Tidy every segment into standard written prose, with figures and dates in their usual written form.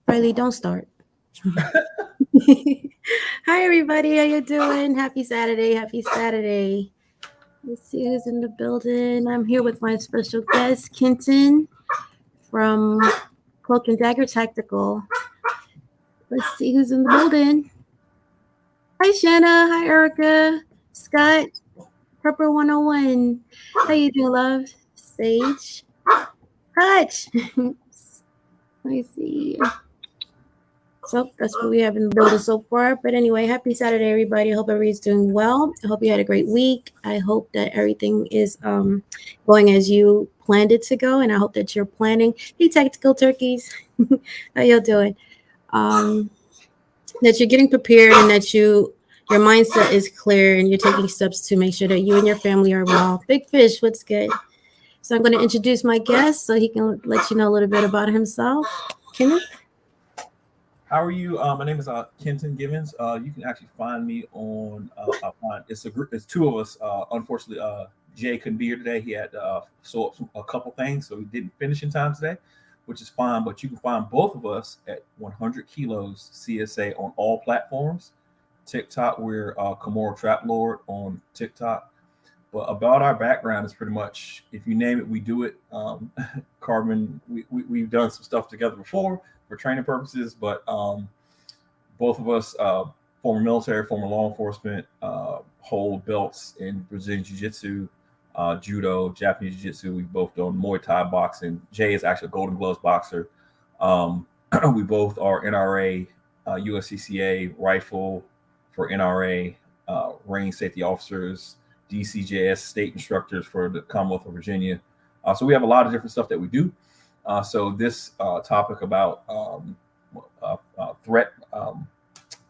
Riley, don't start. Hi, everybody. How you doing? Happy Saturday. Happy Saturday. Let's see who's in the building. I'm here with my special guest, Kenton from Cloak and Dagger Tactical. Let's see who's in the building. Hi, Shanna. Hi, Erica. Scott. Purple 101. How you doing, love? Sage. Hutch. Let me see. So that's what we have in the building so far. But anyway, happy Saturday, everybody. I hope everybody's doing well. I hope you had a great week. I hope that everything is going as you planned it to go. And I hope that you're planning. Hey, tactical turkeys. How y'all doing? That you're getting prepared and that your mindset is clear and you're taking steps to make sure that you and your family are well. Big Fish, what's good? So I'm going to introduce my guest so he can let you know a little bit about himself. Kenneth? How are you? My name is Kenton Givens. You can actually find me on it's a group. It's two of us. Unfortunately, Jay couldn't be here today. He had sew up a couple things, so he didn't finish in time today, which is fine. But you can find both of us at 100KILOS CSA on all platforms. TikTok, we're Kimura Trap Lord on TikTok. But about our background is pretty much, if you name it, we do it. Carbon, we've done some stuff together before for training purposes, but both of us, former military, former law enforcement, hold belts in Brazilian Jiu-Jitsu, Judo, Japanese Jiu-Jitsu. We've both done Muay Thai boxing. Jay is actually a Golden Gloves boxer. We both are NRA, USCCA rifle for NRA, range safety officers, DCJS state instructors for the Commonwealth of Virginia. So we have a lot of different stuff that we do. So this topic about threat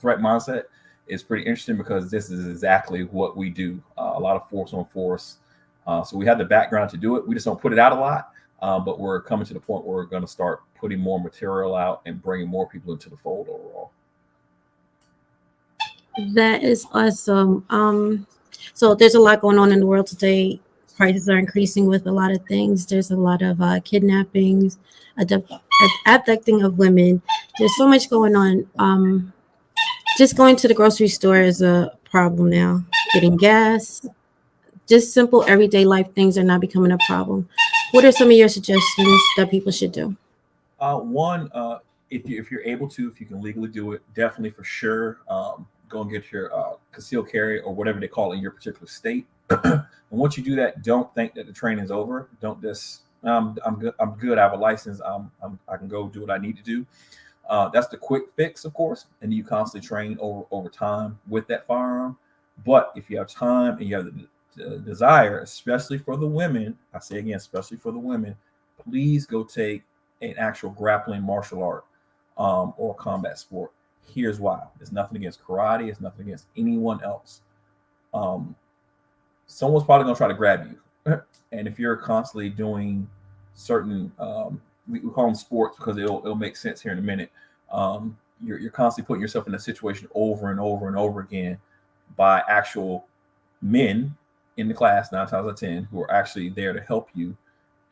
mindset is pretty interesting because this is exactly what we do. A lot of force on force. So we have the background to do it. We just don't put it out a lot, but we're coming to the point where we're going to start putting more material out and bringing more people into the fold overall. That is awesome. So there's a lot going on in the world today. Prices are increasing with a lot of things. There's a lot of kidnappings, abducting of women. There's so much going on. Just going to the grocery store is a problem now. Getting gas, just simple everyday life things are not becoming a problem. What are some of your suggestions that people should do? One, if you're able to, if you can legally do it, definitely for sure. Go and get your concealed carry or whatever they call it in your particular state. And once you do that, don't think that the training is over. Don't just I'm good. I have a license. I can go do what I need to do. That's the quick fix, of course, and you constantly train over time with that firearm. But if you have time and you have the desire, especially for the women, I say again, especially for the women, please go take an actual grappling martial art or combat sport. Here's why. It's nothing against karate. It's nothing against anyone else. Someone's probably going to try to grab you. And if you're constantly doing certain, we call them sports because it'll make sense here in a minute. You're constantly putting yourself in a situation over and over and over again by actual men in the class, 9 times out of 10, who are actually there to help you.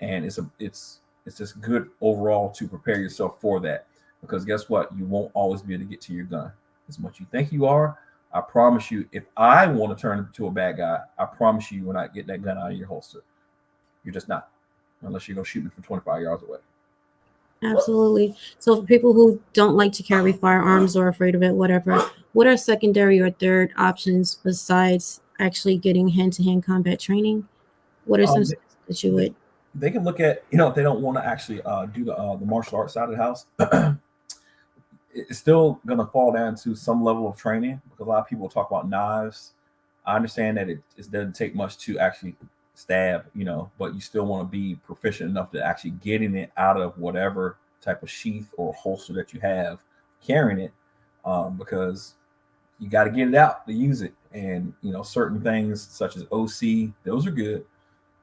And it's just good overall to prepare yourself for that. Because guess what? You won't always be able to get to your gun as much as you think you are. I promise you, if I want to turn into a bad guy, I promise you will not get that gun out of your holster. You're just not, unless you're going to shoot me from 25 yards away. Absolutely. So for people who don't like to carry firearms or are afraid of it, whatever, what are secondary or third options besides actually getting hand-to-hand combat training? What are some steps that you would? They can look at, if they don't want to actually do the martial arts side of the house, it's still going to fall down to some level of training because a lot of people talk about knives. I understand that it doesn't take much to actually stab, but you still want to be proficient enough to actually getting it out of whatever type of sheath or holster that you have carrying it, because you got to get it out to use it. And, certain things such as OC, those are good.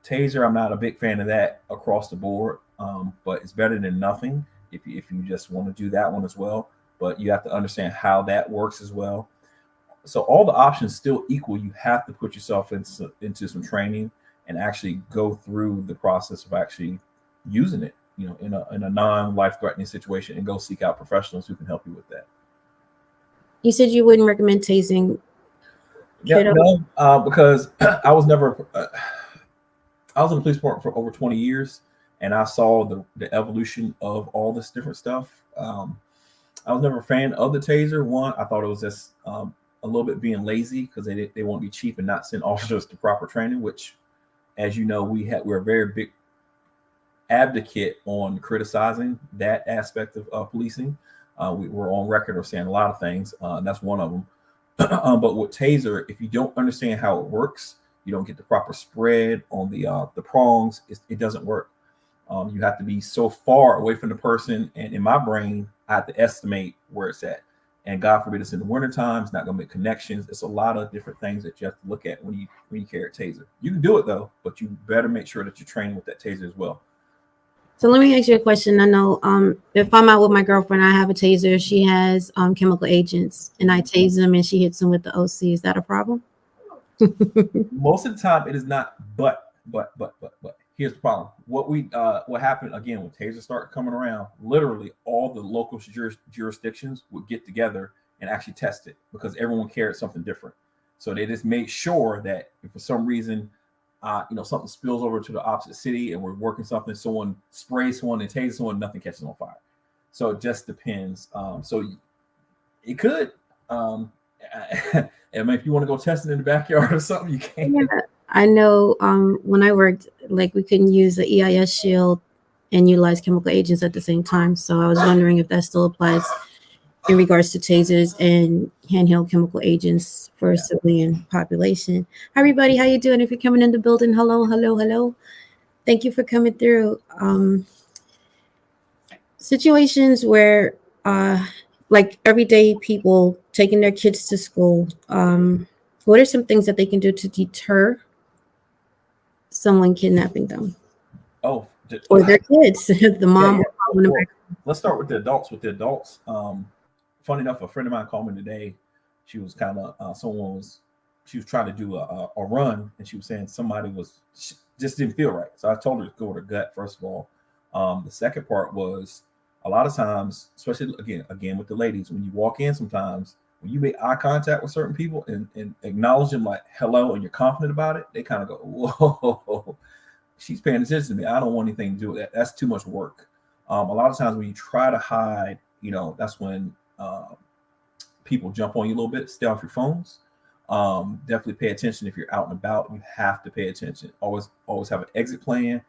TASER, I'm not a big fan of that across the board, but it's better than nothing if you just want to do that one as well. But you have to understand how that works as well. So all the options still equal. You have to put yourself into some training and actually go through the process of actually using it. in a non-life threatening situation, and go seek out professionals who can help you with that. You said you wouldn't recommend tasing. Yeah, no, because I was never. I was in the police department for over 20 years, and I saw the evolution of all this different stuff. I was never a fan of the taser. One, I thought it was just a little bit being lazy because they want to be cheap and not send officers to proper training. Which, as you know, we're a very big advocate on criticizing that aspect of policing. We're on record of saying a lot of things, and that's one of them. But with taser, if you don't understand how it works, you don't get the proper spread on the prongs. It doesn't work. You have to be so far away from the person, and in my brain, I have to estimate where it's at. And God forbid it's in the wintertime, it's not going to make connections. It's a lot of different things that you have to look at when you carry a taser. You can do it though, but you better make sure that you're training with that taser as well. So let me ask you a question. I know if I'm out with my girlfriend, I have a taser. She has chemical agents, and I tase them, and she hits them with the OC. Is that a problem? Most of the time, it is not. But here's the problem. What happened again when tasers start coming around? Literally, all the local jurisdictions would get together and actually test it because everyone carried something different. So they just made sure that if for some reason something spills over to the opposite city and we're working something, someone sprays someone and tases someone, nothing catches on fire. So it just depends. So it could. I mean, if you want to go test it in the backyard or something, you can. Yeah, I know when I worked, like we couldn't use the EIS shield and utilize chemical agents at the same time. So I was wondering if that still applies in regards to tasers and handheld chemical agents for civilian population. Hi, everybody. How you doing? If you're coming in the building, hello. Thank you for coming through. Situations where like everyday people taking their kids to school, what are some things that they can do to deter someone kidnapping them? Or their kids, the mom. Yeah. Well, let's start with the adults. Funny enough, a friend of mine called me today. She was kind of she was trying to do a run, and she was saying somebody just didn't feel right. So I told her to go with her gut first of all. The second part was a lot of times, especially again with the ladies, when you walk in, sometimes when you make eye contact with certain people and acknowledge them like hello, and you're confident about it, they kind of go, whoa, she's paying attention to me. I don't want anything to do with that. That's too much work. A lot of times when you try to hide, that's when people jump on you a little bit. Stay off your phones. Definitely pay attention if you're out and about. You have to pay attention. Always have an exit plan.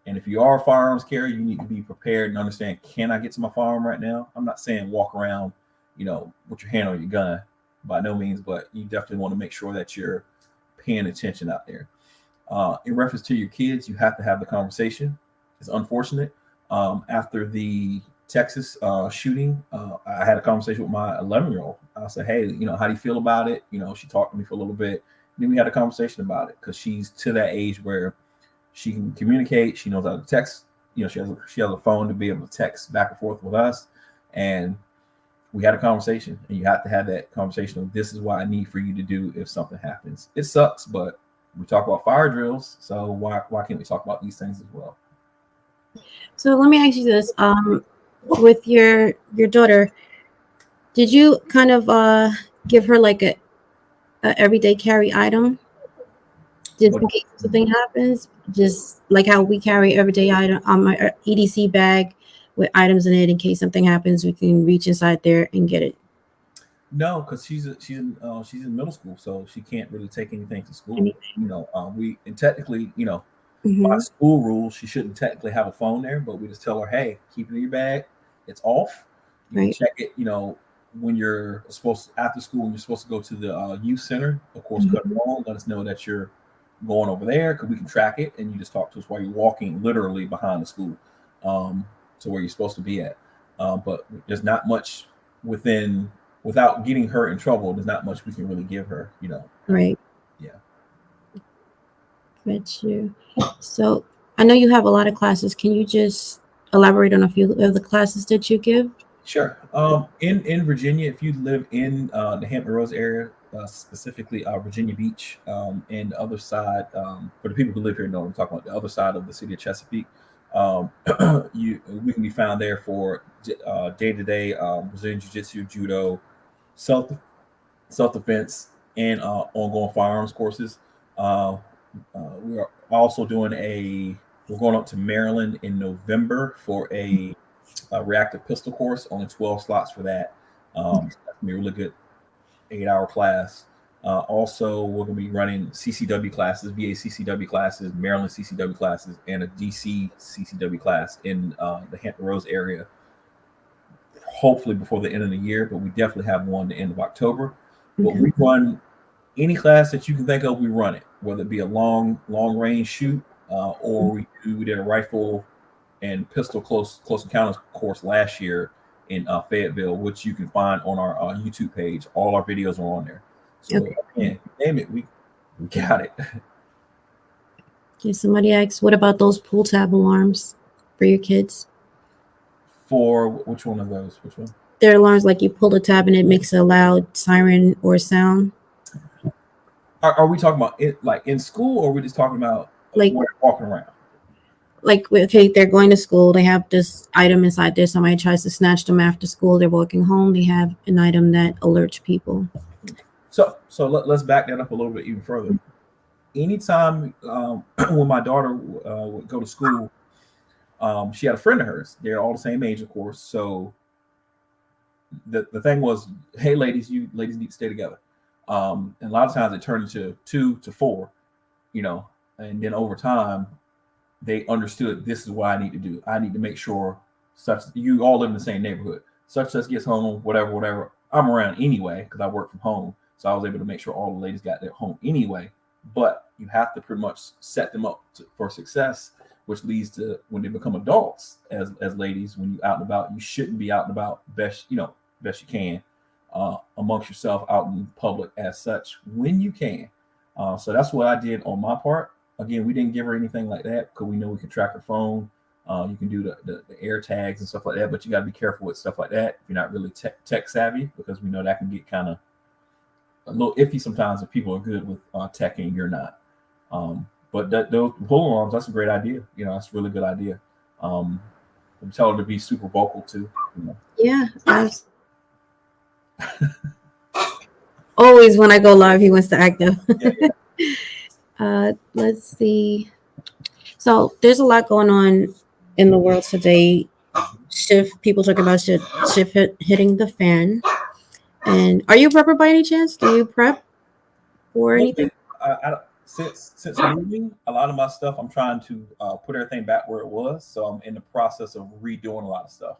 And if you are a firearms carrier, you need to be prepared and understand, can I get to my firearm right now? I'm not saying walk around, with your hand on your gun by no means, but you definitely want to make sure that you're paying attention out there. In reference to your kids, you have to have the conversation. It's unfortunate. After the Texas shooting, I had a conversation with my 11-year-old. I said, hey, how do you feel about it? She talked to me for a little bit. Then we had a conversation about it because she's to that age where she can communicate. She knows how to text. She has a phone to be able to text back and forth with us. And we had a conversation. And you have to have that conversation of, this is what I need for you to do if something happens. It sucks, but we talk about fire drills. So why can't we talk about these things as well? So let me ask you this. With your daughter, did you kind of give her like a everyday carry item just in case something happens? Just like how we carry everyday item on my EDC bag with items in it in case something happens, we can reach inside there and get it. No, because she's in middle school, so she can't really take anything to school. Technically, by school rules, she shouldn't technically have a phone there, but we just tell her, hey, keep it in your bag. It's off. You can check it, when you're after school, when you're supposed to go to the youth center, of course, cut it on, let us know that you're going over there because we can track it, and you just talk to us while you're walking literally behind the school to where you're supposed to be at. But there's not much without getting her in trouble, there's not much we can really give her, Right. Yeah. Got you. So I know you have a lot of classes. Can you just elaborate on a few of the classes that you give? Sure. In Virginia, if you live in the Hampton Roads area, specifically Virginia Beach, and the other side, for the people who live here know what I'm talking about, the other side of the city of Chesapeake, We can be found there for day-to-day Brazilian Jiu-Jitsu, Judo, self self-defense, and ongoing firearms courses. Uh, we are also doing we're going up to Maryland in November for a reactive pistol course, only 12 slots for that. So that's going to be a really good 8-hour class. Also, we're going to be running CCW classes, VA CCW classes, Maryland CCW classes, and a DC CCW class in the Hampton Roads area, hopefully before the end of the year, but we definitely have one the end of October. But we run any class that you can think of, we run it, whether it be a long range shoot, or we did a rifle and pistol close encounters course last year in Fayetteville, which you can find on our YouTube page. All our videos are on there. So name it, we got it. Okay, somebody asks, what about those pull tab alarms for your kids? For which one of those? Which one? They're alarms like you pull the tab and it makes a loud siren or sound. Are we talking about it like in school, or are we just talking about like walking around? Like, okay, they're going to school. They have this item inside there. Somebody tries to snatch them after school. They're walking home. They have an item that alerts people. So let's back that up a little bit even further. Anytime when my daughter would go to school, she had a friend of hers. They're all the same age, of course. So the thing was, hey, ladies, you ladies need to stay together. And a lot of times it turned into 2 to 4, and then over time, they understood this is what I need to do. I need to make sure you all live in the same neighborhood. Such gets home, whatever. I'm around anyway because I work from home. So I was able to make sure all the ladies got their home anyway. But you have to pretty much set them up for success, which leads to when they become adults as ladies, when you out and about, you shouldn't be out and about best you can amongst yourself out in public as such when you can. So that's what I did on my part. Again, we didn't give her anything like that because we know we can track her phone. You can do the air tags and stuff like that, but you got to be careful with stuff like that if you're not really tech savvy, because we know that can get kind of a little iffy sometimes if people are good with tech and you're not. But those pull alarms, that's a great idea. That's a really good idea. And tell her to be super vocal too. Yeah. Always when I go live, he wants to act up. Let's see. So there's a lot going on in the world today. People talking about shift hitting the fan. And are you a prepper by any chance? Do you prep for anything? Since moving, a lot of my stuff, I'm trying to put everything back where it was. So I'm in the process of redoing a lot of stuff.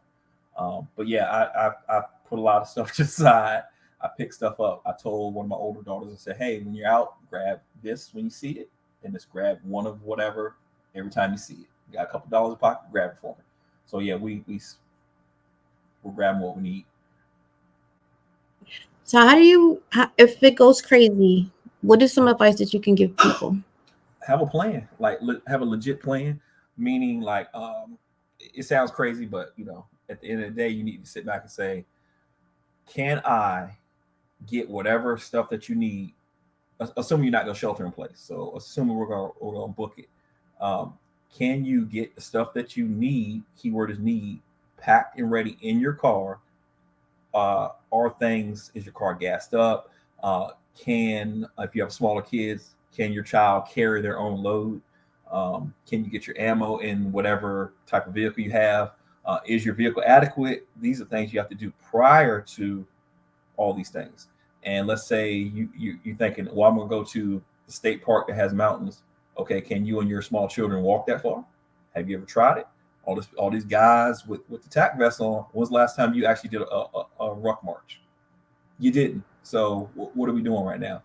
But yeah, I put a lot of stuff to the side. I picked stuff up. I told one of my older daughters, I said, hey, when you're out, grab this when you see it, and just grab one of whatever every time you see it. You got a couple dollars in the pocket, grab it for me. So yeah, we're grabbing what we need. So if it goes crazy, what is some advice that you can give people? Have a plan, like have a legit plan, meaning like it sounds crazy, but at the end of the day, you need to sit back and say, can I get whatever stuff that you need, assuming you're not going to shelter in place. So assuming we're going to book it. Can you get the stuff that you need, keyword is need, packed and ready in your car? Are things, is your car gassed up? If you have smaller kids, can your child carry their own load? Can you get your ammo in whatever type of vehicle you have? Is your vehicle adequate? These are things you have to do prior to all these things. And let's say you're thinking, well, I'm going to go to the state park that has mountains. Okay, can you and your small children walk that far? Have you ever tried it? All these guys with the tack vest on. When was the last time you actually did a ruck march? You didn't. So what are we doing right now?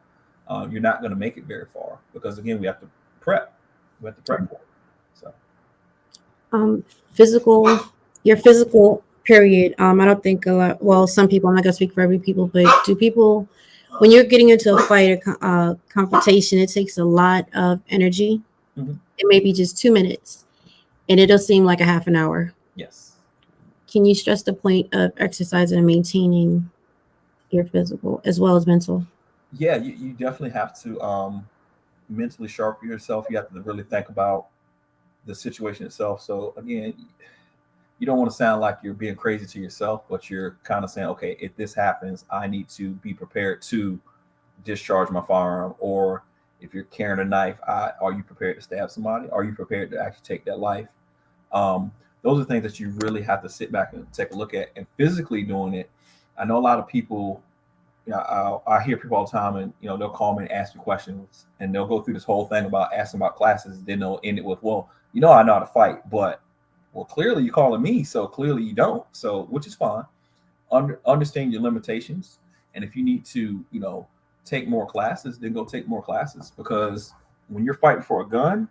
You're not going to make it very far because again, we have to prep. We have to prep for it. So, your physical period. I don't think a lot. Well, some people. I'm not gonna speak for every people, but do people, when you're getting into a fight or confrontation, it takes a lot of energy. Mm-hmm. It may be just 2 minutes, and it'll seem like a half an hour. Yes. Can you stress the point of exercising and maintaining your physical as well as mental? Yeah, you definitely have to mentally sharpen yourself. You have to really think about the situation itself. So again, you don't want to sound like you're being crazy to yourself, but you're kind of saying, okay, if this happens, I need to be prepared to discharge my firearm. Or if you're carrying a knife, are you prepared to stab somebody? Are you prepared to actually take that life? Those are things that you really have to sit back and take a look at. And physically doing it, I know a lot of people, I hear people all the time, and they'll call me and ask me questions, and they'll go through this whole thing about asking about classes. Then they'll end it with, well, I know how to fight, but well, clearly you're calling me, so clearly you don't. So, which is fine. Understand your limitations, and if you need to, take more classes, then go take more classes. Because when you're fighting for a gun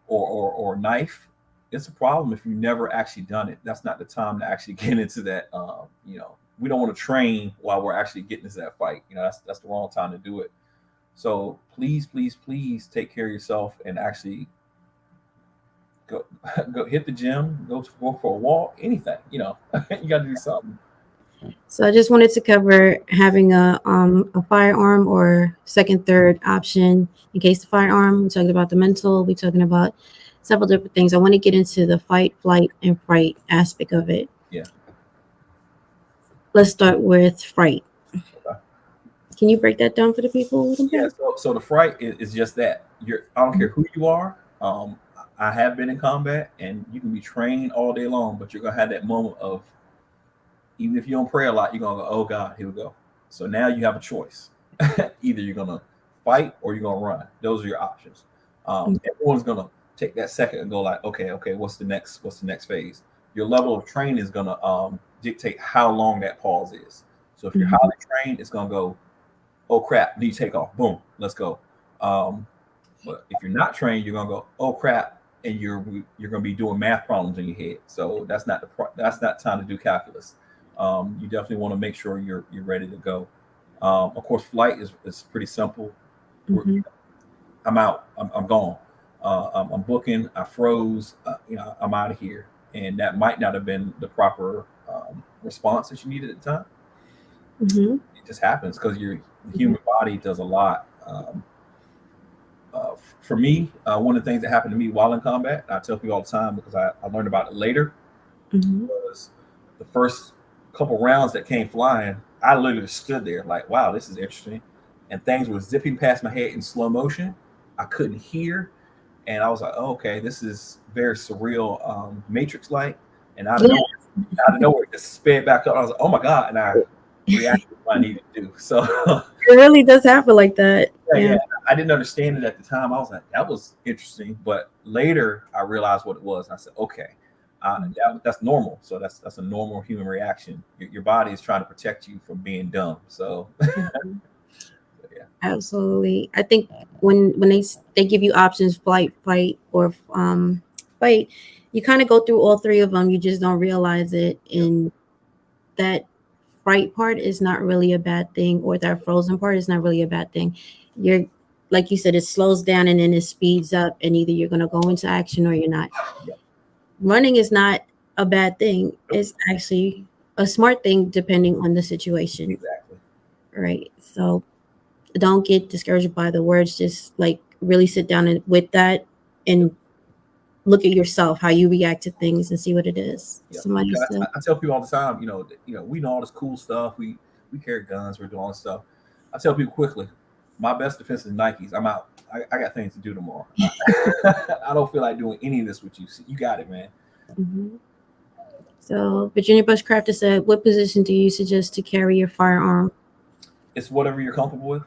or knife, it's a problem if you've never actually done it. That's not the time to actually get into that. We don't want to train while we're actually getting into that fight. That's the wrong time to do it. So please, please, please take care of yourself and actually go hit the gym, go for a walk, anything. You got to do something. So I just wanted to cover having a firearm or second, third option in case the firearm. We talked about the mental. We talking about several different things. I want to get into the fight, flight, and fright aspect of it. Yeah. Let's start with fright. Okay. Can you break that down for the people? Yeah. So the fright is just that. I don't care who you are. I have been in combat, and you can be trained all day long, but you're gonna have that moment of, even if you don't pray a lot, you're gonna go, oh God, here we go. So now you have a choice. Either you're gonna fight or you're gonna run. Those are your options. Everyone's gonna take that second and go like, okay, what's the next phase? Your level of training is gonna dictate how long that pause is. So if you're highly trained, it's gonna go, oh crap, need to take off, boom, let's go. But if you're not trained, you're gonna go, oh crap, and you're gonna be doing math problems in your head. So that's not time to do calculus. You definitely want to make sure you're ready to go. Of course, flight is pretty simple. I'm out. I'm gone. I'm booking. I froze. I'm out of here. And that might not have been the proper response that you needed at the time. It just happens because the human body does a lot. For me, one of the things that happened to me while in combat, I tell people all the time because I learned about it later, was the first couple rounds that came flying, I literally stood there like, wow, this is interesting. And things were zipping past my head in slow motion. I couldn't hear. And I was like, oh, okay, this is very surreal, Matrix-like. And out of nowhere, it just sped back up. I was like, oh my God. And I reacted to what I needed to do. So it really does happen like that. Yeah. I didn't understand it at the time. I was like, that was interesting. But later I realized what it was. And I said, okay. That's normal. So that's a normal human reaction. Your body is trying to protect you from being dumb. So yeah. Absolutely. I think when they give you options, flight, fight, or fight, you kind of go through all three of them. You just don't realize it. And that fright part is not really a bad thing, or that frozen part is not really a bad thing. You're, like you said, it slows down and then it speeds up, and either you're going to go into action or you're not. Yep. Running is not a bad thing. It's actually a smart thing depending on the situation. Exactly. Right. So don't get discouraged by the words. Just like really sit down and with that and look at yourself, how you react to things, and see what it is. Yeah. I tell people all the time, we know all this cool stuff. We carry guns. We're doing all this stuff. I tell people quickly, my best defense is Nikes. I'm out. I got things to do tomorrow. I don't feel like doing any of this with you. So you got it, man. So Virginia Bushcrafter said, what position do you suggest to carry your firearm? It's whatever you're comfortable with.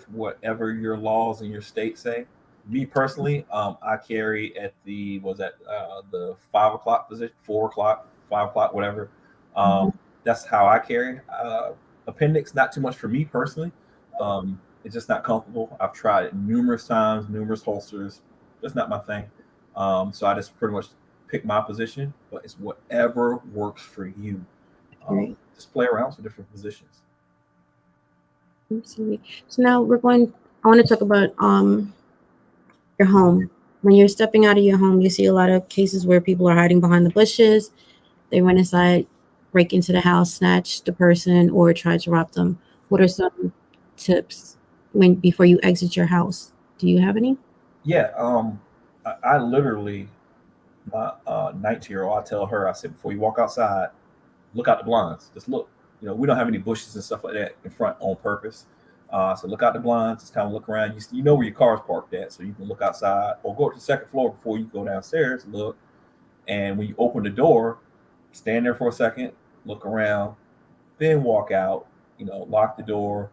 Whatever your laws in your state say. Me personally, I carry at the 5 o'clock position, 4 o'clock, 5 o'clock, whatever. That's how I carry. Appendix, not too much for me personally. It's just not comfortable. I've tried it numerous times, numerous holsters. That's not my thing. So I just pretty much pick my position, but it's whatever works for you. Just play around with different positions. Absolutely. So now I want to talk about your home. When you're stepping out of your home, you see a lot of cases where people are hiding behind the bushes. They went inside, break into the house, snatch the person, or try to rob them. What are some tips before you exit your house? Do you have any? Yeah. I literally, my 19-year-old, I tell her, I said, before you walk outside, look out the blinds. Just look. We don't have any bushes and stuff like that in front on purpose. So look out the blinds. Just kind of look around. You know where your car's parked at, so you can look outside or go up to the second floor before you go downstairs. Look, and when you open the door, stand there for a second, look around, then walk out. Lock the door.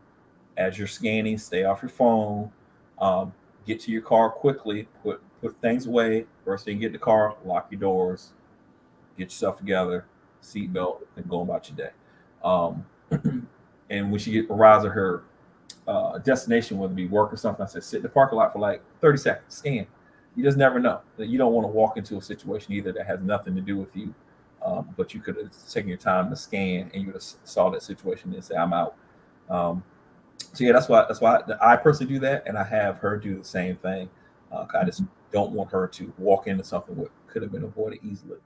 As you're scanning, stay off your phone. Um, get to your car quickly. Put things away. First thing, get in the car, lock your doors, get yourself together, seatbelt, and go about your day. Um, and when she arrives at her destination, whether it be work or something, I said, sit in the parking lot for like 30 seconds, scan. You just never know. You don't want to walk into a situation either that has nothing to do with you, but you could have taken your time to scan and you would have saw that situation and say, I'm out. So yeah, that's why I personally do that, and I have her do the same thing. I just don't want her to walk into something that could have been avoided easily.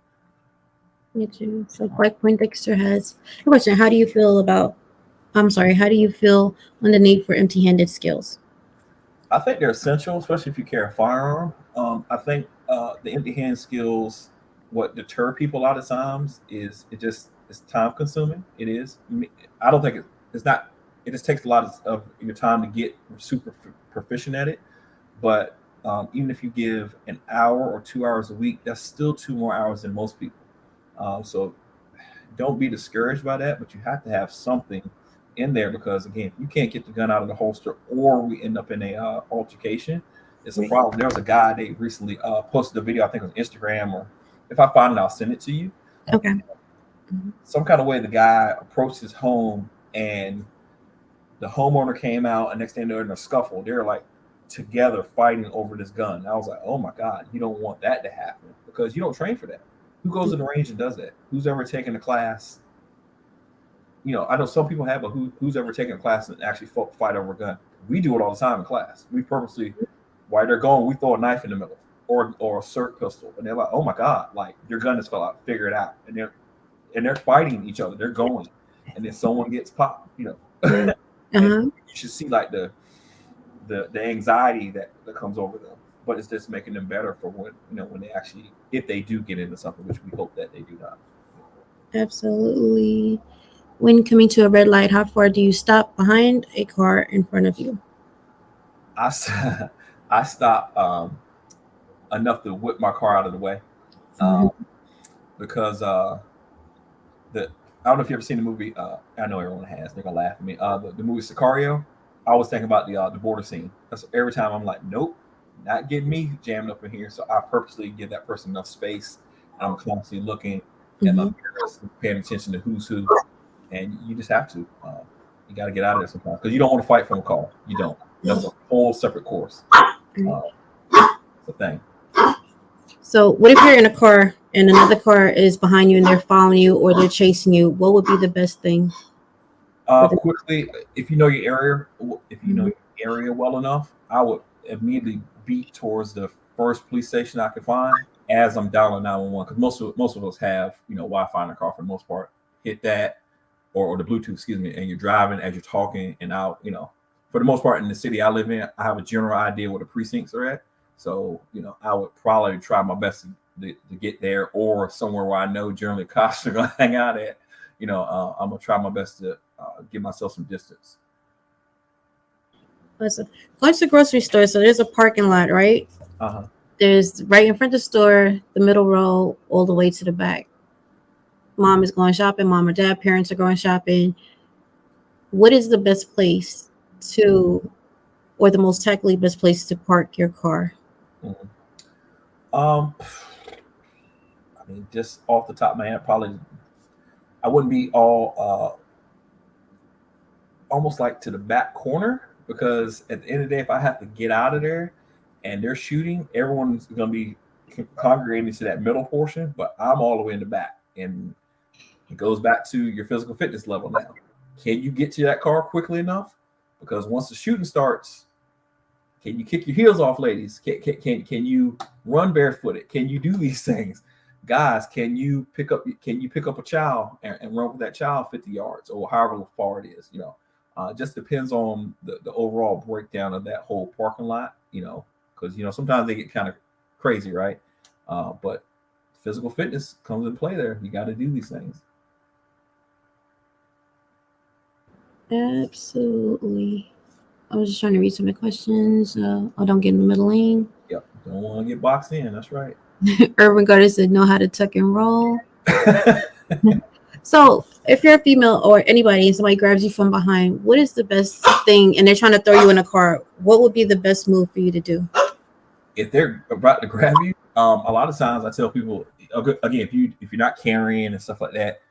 Me too. So Black Poindexter has a question. How do you feel on the need for empty-handed skills? I think they're essential, especially if you carry a firearm. I think the empty hand skills, what deter people a lot of times is it's time consuming. It is. I don't think it's not. It just takes a lot of your time to get super proficient at it. But even if you give an hour or 2 hours a week, that's still 2 more hours than most people. So don't be discouraged by that, but you have to have something in there because again, you can't get the gun out of the holster or we end up in a altercation. It's a problem. There was a guy they recently posted a video, I think on Instagram, or if I find it, I'll send it to you. Okay. Some kind of way the guy approached his home and the homeowner came out, and next thing they're in a scuffle. They're like together fighting over this gun. I was like, oh my God, you don't want that to happen because you don't train for that. Who goes to the range and does that? Who's ever taken a class? I know some people have, but who's ever taken a class and actually fight over a gun? We do it all the time in class. We purposely, while they're going, we throw a knife in the middle or a SIRT pistol, and they're like, "Oh my God, like your gun has fell out, figure it out," and they're fighting each other. They're going, and then someone gets popped. You should see like the anxiety that comes over them, but it's just making them better for when they actually, if they do get into something, which we hope that they do not. Absolutely. When coming to a red light, how far do you stop behind a car in front of you? I stop enough to whip my car out of the way because I don't know if you've ever seen the movie. I know everyone has. They're gonna laugh at me. The movie Sicario. I was thinking about the border scene. That's every time I'm like, nope, not getting me jammed up in here. So I purposely give that person enough space. I'm constantly looking at my mirrors, paying attention to who's who, and you just have to. You got to get out of there sometimes because you don't want to fight from a car. You don't. That's a whole separate course. It's a thing. So what if you're in a car and another car is behind you and they're following you or they're chasing you? What would be the best thing? Quickly, if you know your area well enough, I would immediately beat towards the first police station I could find as I'm dialing 911 because most of us have Wi-Fi in the car for the most part. Hit that or the Bluetooth, excuse me, and you're driving as you're talking and out. For the most part in the city I live in, I have a general idea where the precincts are at. So I would probably try my best to get there or somewhere where I know generally cops are going to hang out at. I'm gonna try my best to give myself some distance. Listen, going to the grocery store, so there's a parking lot, right? There's right in front of the store, the middle row, all the way to the back. Mom is going shopping, mom or dad, parents are going shopping. What is the best place or the most technically best place to park your car? I mean, just off the top of my head, probably I wouldn't be all almost like to the back corner because at the end of the day, if I have to get out of there and they're shooting, everyone's going to be congregating to that middle portion, but I'm all the way in the back. And it goes back to your physical fitness level now. Can you get to that car quickly enough? Because once the shooting starts, can you kick your heels off, ladies? Can you run barefooted? Can you do these things? Guys, can you pick up a child and run with that child 50 yards or however far it is? Just depends on the overall breakdown of that whole parking lot. Because sometimes they get kind of crazy, right? But physical fitness comes into play there. You got to do these things. Absolutely. I was just trying to read some of the questions. Don't get in the middle lane. Yep. Don't want to get boxed in. That's right. Urban Garden said, know how to tuck and roll. So if you're a female or anybody and somebody grabs you from behind, what is the best thing? And they're trying to throw you in a car. What would be the best move for you to do? If they're about to grab you, a lot of times I tell people, again, if you're not carrying and stuff like that,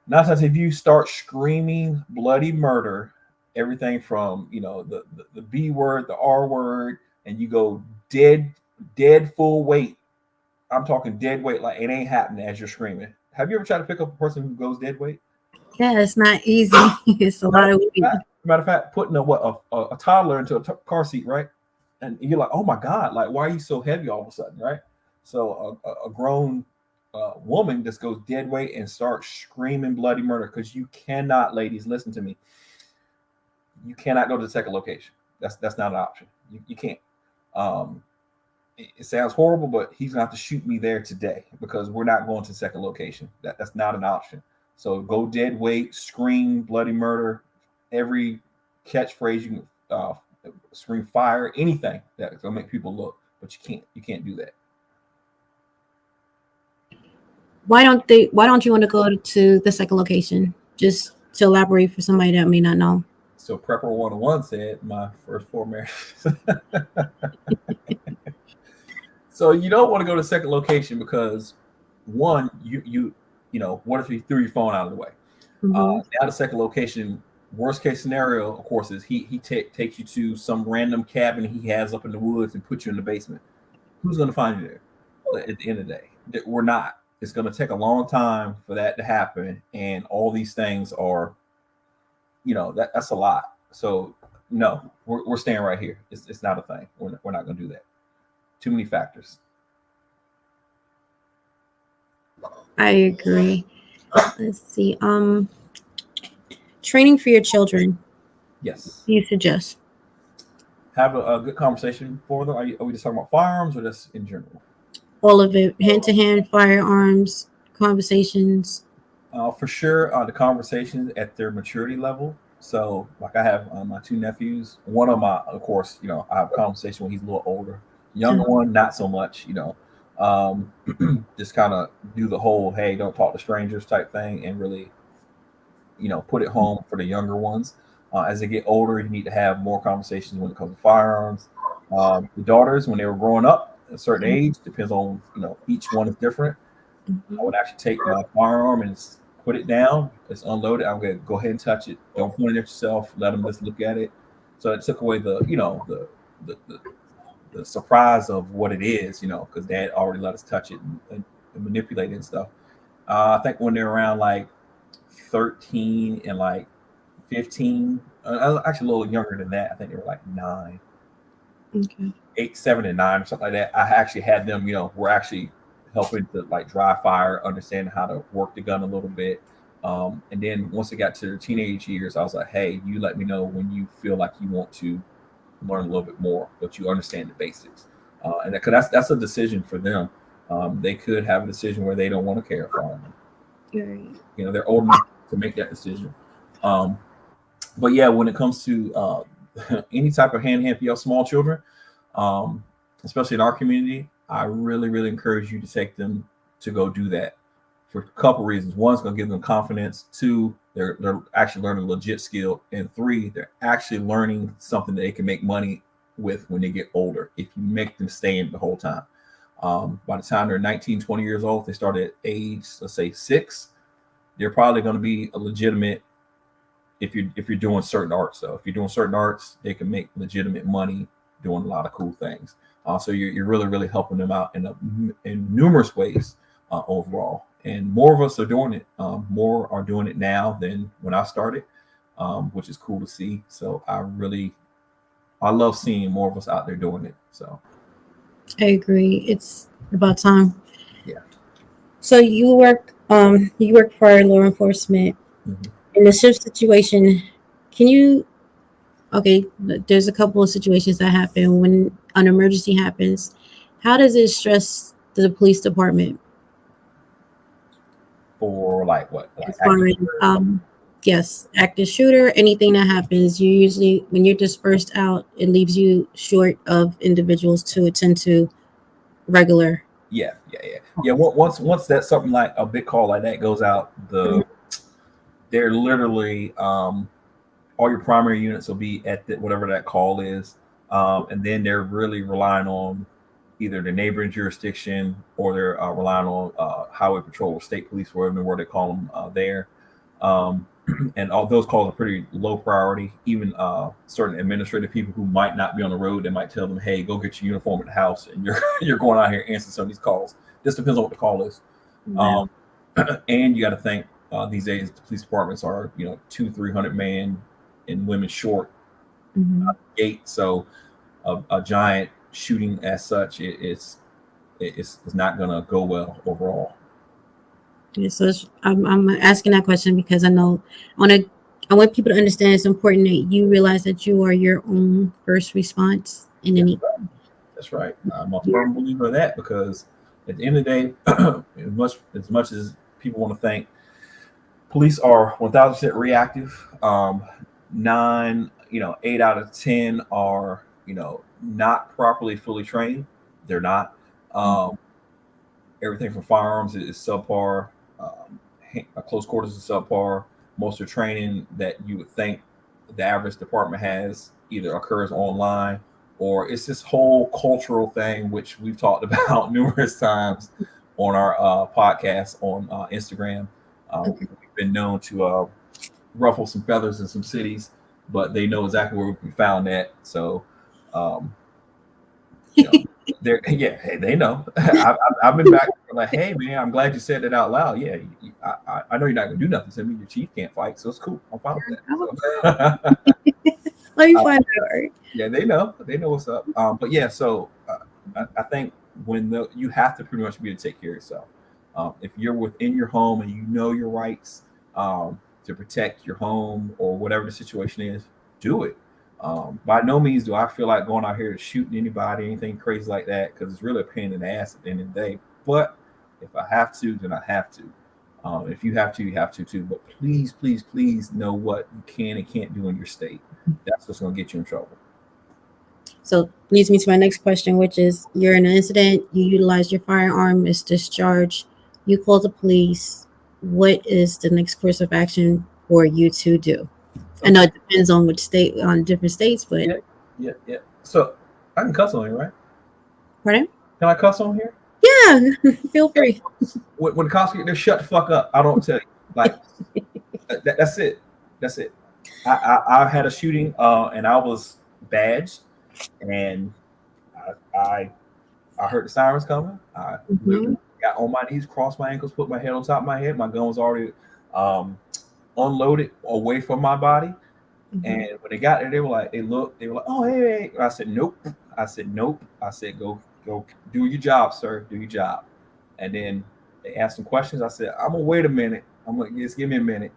9 times if you start screaming bloody murder, everything from the B word, the R word, and you go dead full weight. I'm talking dead weight, like it ain't happening as you're screaming. Have you ever tried to pick up a person who goes dead weight? Yeah, it's not easy. It's a lot of weight. Matter of fact, putting a toddler into a car seat, right? And you're like, oh my God, like why are you so heavy all of a sudden, right? So a grown woman just goes dead weight and starts screaming bloody murder, because you cannot, ladies, listen to me. You cannot go to the second location. That's not an option. You can't. It sounds horrible, but he's gonna have to shoot me there today, because we're not going to the second location. That's not an option. So go dead weight, scream bloody murder, every catchphrase you can scream fire, anything that's gonna make people look, but you can't do that. Why don't you want to go to the second location? Just to elaborate for somebody that may not know. So Prepper 101 said, my first 4 marriages. So you don't want to go to the second location because, one, you what if you threw your phone out of the way? Now the second location, worst case scenario, of course, is he takes you to some random cabin he has up in the woods and puts you in the basement. Who's going to find you there at the end of the day? We're not. It's going to take a long time for that to happen, and all these things are, that's a lot. So no, we're staying right here. It's not a thing. We're not going to do that. Too many factors. I agree. Let's see. Training for your children. Yes. You suggest? Have a good conversation for them. Are we just talking about firearms or just in general? All of it, hand-to-hand, firearms, conversations. For sure, the conversations at their maturity level. So, like I have my 2 nephews. One of my, of course, I have a conversation when he's a little older. Younger one, not so much. Just kind of do the whole, hey, don't talk to strangers type thing, and really, put it home for the younger ones. As they get older, you need to have more conversations when it comes to firearms. The daughters, when they were growing up, at a certain age, depends on, each one is different. I would actually take my firearm and put it down. It's unloaded. I'm going to go ahead and touch it. Don't point it at yourself. Let them just look at it. So it took away the surprise of what it is, because Dad already let us touch it and manipulate it and stuff. I think when they're around like 13 and like 15, actually a little younger than that. I think they were like 9. Okay. 8, 7, and 9 or something like that. I actually had them, we're actually helping to like dry fire, understanding how to work the gun a little bit. And then once it got to their teenage years, I was like, hey, you let me know when you feel like you want to learn a little bit more, but you understand the basics. And that's a decision for them. They could have a decision where they don't want to carry a firearm. Right. They're old enough to make that decision. But yeah, when it comes to any type of hand for your small children, especially in our community, I really, really encourage you to take them to go do that for a couple reasons. One, it's going to give them confidence. 2, they're actually learning a legit skill. And 3, they're actually learning something that they can make money with when they get older, if you make them stay in the whole time. By the time they're 19, 20 years old, they start at age, let's say 6, they're probably going to be a legitimate, if you're doing certain arts. So if you're doing certain arts, they can make legitimate money doing a lot of cool things. So you're really, really helping them out in numerous ways overall. And more of us are doing it. More are doing it now than when I started, which is cool to see. So I love seeing more of us out there doing it. So I agree. It's about time. Yeah. So you work for law enforcement. In the shift situation, there's a couple of situations that happen when an emergency happens How does it stress the police department? For like what? Like As far as yes, active shooter, anything that happens, you usually when you're dispersed out, it leaves you short of individuals to attend to regular. Yeah. Once that's something like a big call like that goes out, they're literally all your primary units will be at whatever that call is, and then they're really relying on either the neighboring jurisdiction or they're relying on highway patrol or state police, whatever they call them there. And all those calls are pretty low priority. Even certain administrative people who might not be on the road, they might tell them, "Hey, go get your uniform at the house, and you're going out here answering some of these calls." This depends on what the call is. Wow. And you got to think these days the police departments are 200-300 man and women short gate. So a giant shooting as such, it's not going to go well overall. Yeah, so I'm asking that question because I know I want people to understand it's important that you realize that you are your own first response in any. That's right. I'm a firm believer of that because at the end of the day, as much as people want to think, police are 1,000% reactive. 8 out of 10 are not properly fully trained. They're not. Everything from firearms is subpar. Close quarters is subpar. Most of the training that you would think the average department has either occurs online or it's this whole cultural thing, which we've talked about numerous times on our podcast on Instagram. We've been known to ruffle some feathers in some cities, but they know exactly where we can found that. So, they know. I've been back like, hey man, I'm glad you said that out loud. Yeah, I know you're not gonna do nothing to me. Your chief can't fight, so it's cool. I'm fine with that. So. Let me find out. Yeah, they know what's up. But yeah, so I think when you have to pretty much be to take care of yourself. If you're within your home and you know your rights to protect your home or whatever the situation is, do it. By no means do I feel like going out here shooting anybody, anything crazy like that, because it's really a pain in the ass at the end of the day. But if I have to, then I have to. If you have to, you have to too. But please, please, please know what you can and can't do in your state. That's what's going to get you in trouble. So leads me to my next question, which is you're in an incident, you utilize your firearm, it's discharged, you call the police. What is the next course of action for you to do? Okay. I know it depends on which state, on different states, but yeah. So I can cuss on here, right? Pardon? Can I cuss on here? Yeah, feel free. When the cops get there, shut the fuck up. I don't tell you. Like that's it. That's it. I had a shooting and I was badged and I heard the sirens coming. I literally got on my knees, crossed my ankles, put my head on top of my head. My gun was already unloaded away from my body. And when they got there, they were like, oh, hey. I said, nope. I said, go do your job, sir. Do your job. And then they asked some questions. I said, I'm gonna wait a minute. I'm gonna just give me a minute.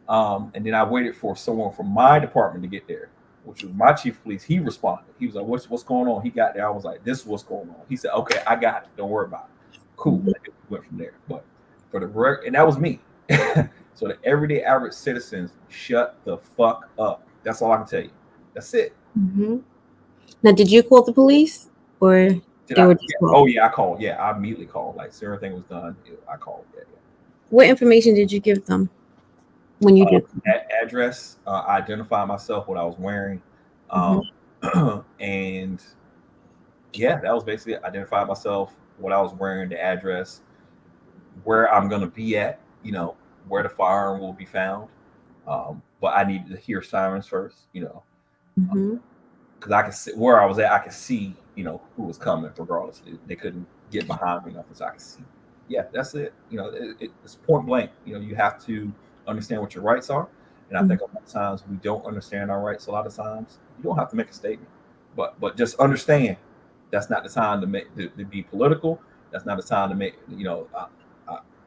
And then I waited for someone from my department to get there, which was my chief of police. He responded. He was like, what's going on? He got there. I was like, this is what's going on. He said, okay, I got it. Don't worry about it. Cool. We went from there. But for the and that was me. So the everyday average citizens, shut the fuck up. That's all I can tell you. That's it. Now, did you call the police or they were just called? Oh yeah, I called. Yeah, I immediately called. Like, so everything was done. I called. Yeah. What information did you give them when you did? Address, identify myself, what I was wearing, and yeah, that was basically it. Identify myself, what I was wearing, the address, where I'm gonna be at, where the firearm will be found. But I needed to hear sirens first, because I could see where I was at. I could see, who was coming. Regardless, they couldn't get behind me enough, so I could see. Yeah, that's it. It's point blank. You have to understand what your rights are, and I think a lot of times we don't understand our rights. A lot of times you don't have to make a statement, but just understand that's not the time to be political. That's not the time to make.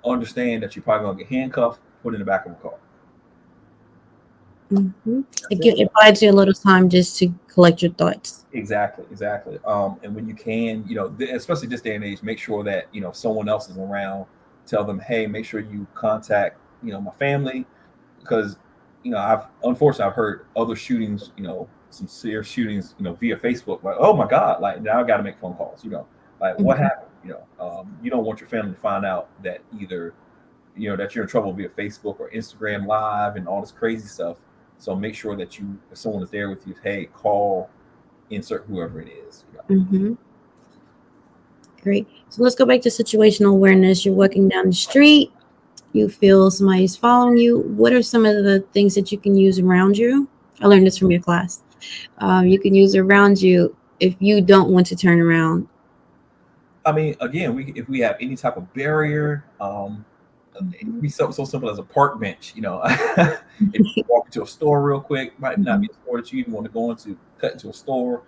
I understand that you're probably gonna get handcuffed, put in the back of a car. It buys you a little time just to collect your thoughts. Exactly. And when you can, especially this day and age, make sure that if someone else is around, tell them, hey, make sure you contact my family, because I've heard other shootings, some serious shootings, via Facebook, like, oh my God, like now I got to make phone calls, like what happened, you don't want your family to find out that either that you're in trouble via Facebook or Instagram Live and all this crazy stuff. So make sure that if someone is there with you, hey, call, insert whoever it is. Great. So let's go back to situational awareness. You're walking down the street. You feel somebody's following you. What are some of the things that you can use around you? I learned this from your class. You can use around you if you don't want to turn around. I mean, again, if we have any type of barrier, it could be something so simple as a park bench. If you walk into a store real quick, might not be a store that you even want to go into, cut into a store.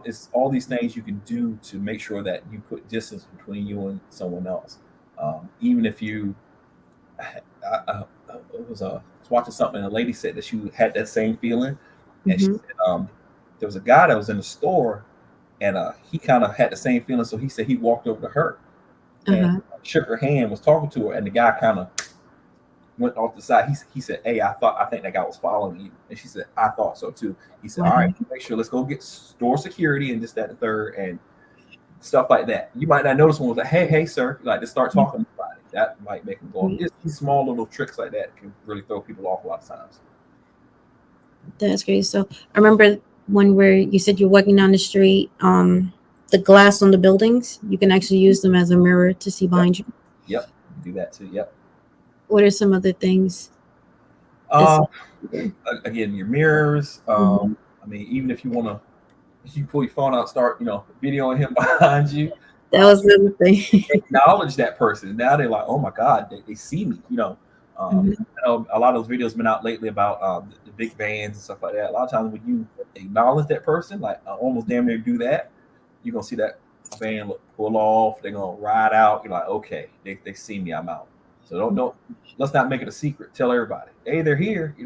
It's all these things you can do to make sure that you put distance between you and someone else. Even if you, I was watching something, and a lady said that she had that same feeling, and she said there was a guy that was in the store, and he kind of had the same feeling. So he said he walked over to her and shook her hand, was talking to her, and the guy kind of went off the side. He said, hey, I think that guy was following you. And she said, I thought so too. He said, all right, make sure, let's go get store security and this, that, and third, and stuff like that. You might not notice one was like, hey, sir, like, just start talking to somebody. That might make them go. Just these small little tricks like that can really throw people off a lot of times. That's great. So I remember where you said you're walking down the street, the glass on the buildings, you can actually use them as a mirror to see behind you. Yep, do that too. Yep. What are some other things? Again, your mirrors. I mean, even if you pull your phone out, start videoing him behind you. That was the other thing. Acknowledge that person. Now they're like, oh my God, they see me. I know a lot of those videos been out lately about the big vans and stuff like that. A lot of times when you acknowledge that person, like almost damn near do that, you're gonna see that van pull off. They're gonna ride out. You're like, okay, they see me, I'm out. So don't let's not make it a secret. Tell everybody, hey, they're here.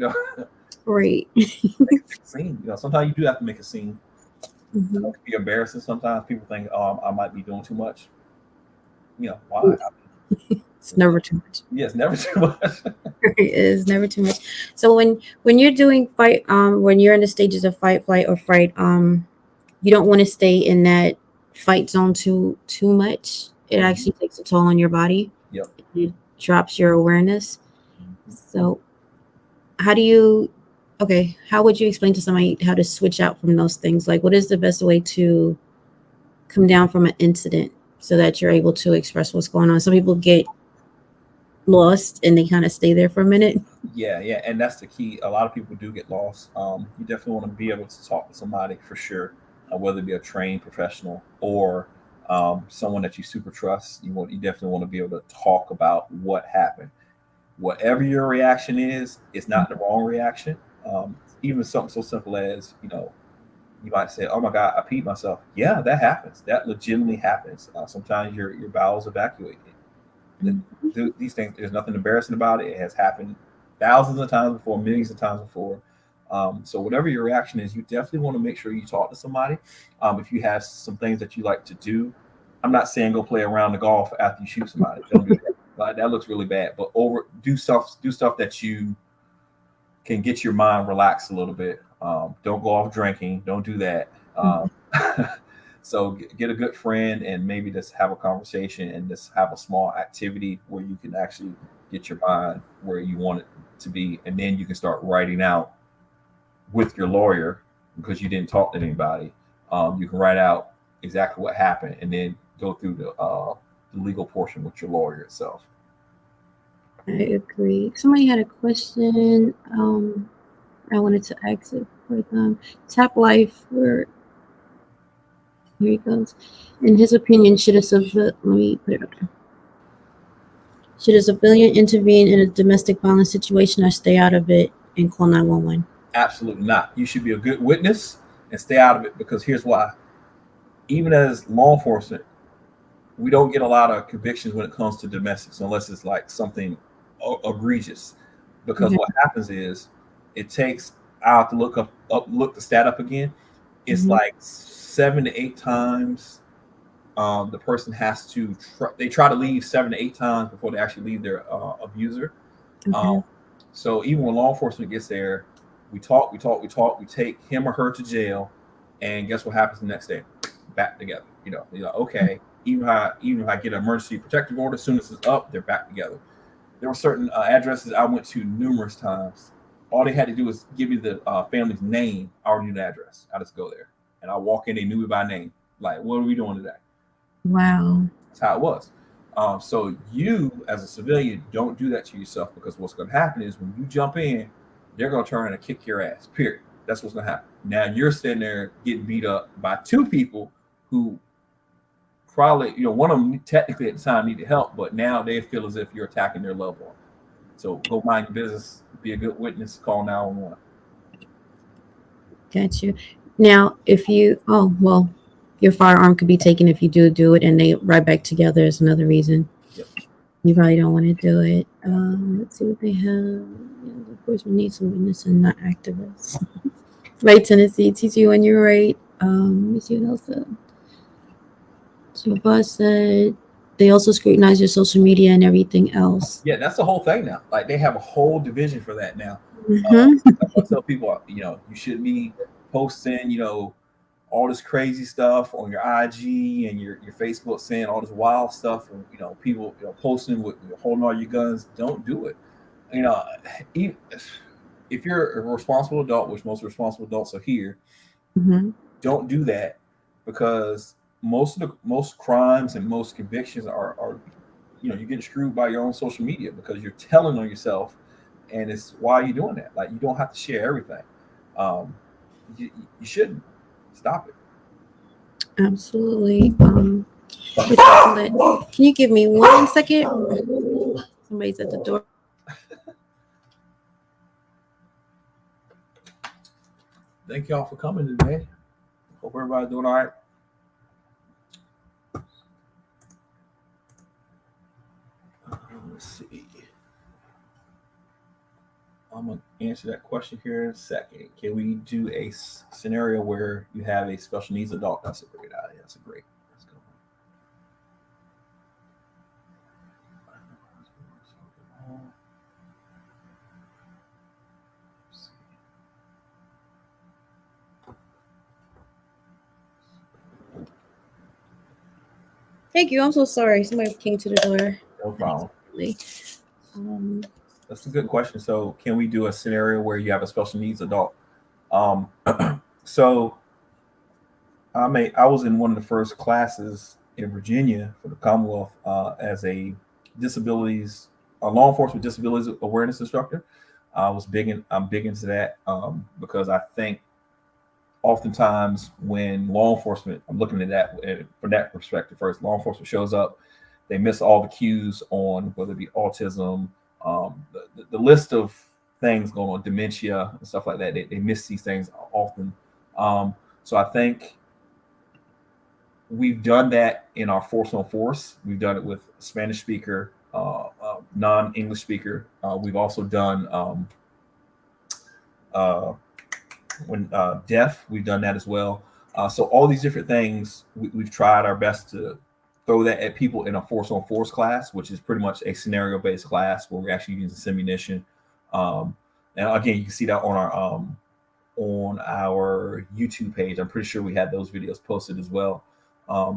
Right. Make a scene. Sometimes you do have to make a scene. It can be embarrassing. Sometimes people think, oh, I might be doing too much. Why? It's never too much. Yeah, it's never too much. It is never too much. So when you're doing fight, when you're in the stages of fight, flight, or fright, you don't want to stay in that fight zone too much. It actually takes a toll on your body. Yep. It drops your awareness. So how would you explain to somebody how to switch out from those things? Like, what is the best way to come down from an incident so that you're able to express what's going on? Some people get lost and they kind of stay there for a minute. Yeah, and that's the key. A lot of people do get lost. You definitely want to be able to talk to somebody for sure, whether it be a trained professional or someone that you super trust. You definitely want to be able to talk about what happened. Whatever your reaction is, it's not the wrong reaction. Even something so simple as you might say, oh my God, I peed myself. Yeah, that happens. That legitimately happens. Sometimes your bowels evacuate. These things, there's nothing embarrassing about it. It has happened thousands of times before, millions of times before. So whatever your reaction is, you definitely want to make sure you talk to somebody. If you have some things that you like to do, I'm not saying go play around the golf after you shoot somebody. Don't do that. Like, that looks really bad. But do stuff that you can get your mind relaxed a little bit. Don't go off drinking. Don't do that. So get a good friend and maybe just have a conversation and just have a small activity where you can actually get your mind where you want it to be. And then you can start writing out with your lawyer, because you didn't talk to anybody. You can write out exactly what happened and then go through the legal portion with your lawyer itself. I agree. Somebody had a question. I wanted to ask it for them. Tap Life, where here he goes. In his opinion, should a civilian intervene in a domestic violence situation or stay out of it and call 911? Absolutely not. You should be a good witness and stay out of it, because here's why. Even as law enforcement, we don't get a lot of convictions when it comes to domestics unless it's like something egregious. Because what happens is it takes, I have to look the stat up again. It's like 7 to 8 times. The person has to they try to leave 7 to 8 times before they actually leave their abuser. So even when law enforcement gets there, we talk, we take him or her to jail, and guess what happens the next day? Back together. You're like, okay. Even if I get an emergency protective order, as soon as it's up, they're back together. There were certain addresses I went to numerous times. All they had to do was give me the family's name. I already knew the address. I just go there, and I walk in. They knew me by name. Like, what are we doing today? Wow. That's how it was. So you, as a civilian, don't do that to yourself, because what's going to happen is when you jump in, they're going to turn and kick your ass. Period. That's what's going to happen. Now you're sitting there getting beat up by 2 people who probably, one of them technically at the time needed help, but now they feel as if you're attacking their loved one. So go mind your business, be a good witness, call 911. Got you. Now, if you, your firearm could be taken if you do it, and they right back together is another reason. Yep. You probably don't want to do it. Let's see what they have. Yeah, of course, we need some witnesses and not activists. Right, Tennessee, teach you when you're right. Let me see what else said. So Buzz said they also scrutinize your social media and everything else. Yeah, that's the whole thing now. Like, they have a whole division for that now. Mm-hmm. I tell people, you shouldn't be posting, all this crazy stuff on your IG and your Facebook, saying all this wild stuff, and people posting with holding all your guns. Don't do it. If you're a responsible adult, which most responsible adults are here, don't do that, because most crimes and most convictions are you're getting screwed by your own social media, because you're telling on yourself, and it's why you're doing that. Like, you don't have to share everything. You shouldn't. Stop it. Absolutely. Can you give me 1 second? Somebody's at the door. Thank y'all for coming today. Hope everybody's doing all right. Let's see. I'm going to answer that question here in a second. Can we do a scenario where you have a special needs adult? That's a great idea. Let's go. Thank you. I'm so sorry. Somebody came to the door. No problem. That's a good question. So, can we do a scenario where you have a special needs adult? So, I was in one of the first classes in Virginia for the Commonwealth as a law enforcement disabilities awareness instructor. I'm big into that because I think oftentimes when law enforcement, I'm looking at that from that perspective first. Law enforcement shows up, they miss all the cues on whether it be autism, the list of things going on, dementia and stuff like that. They miss these things often. So I think we've done that in our force on force. We've done it with Spanish speaker, non-English speaker. We've also done when deaf. We've done that as well. So all these different things, we've tried our best to throw that at people in a force on force class, which is pretty much a scenario based class where we're actually using simunition. And again, you can see that on our YouTube page. I'm pretty sure we had those videos posted as well.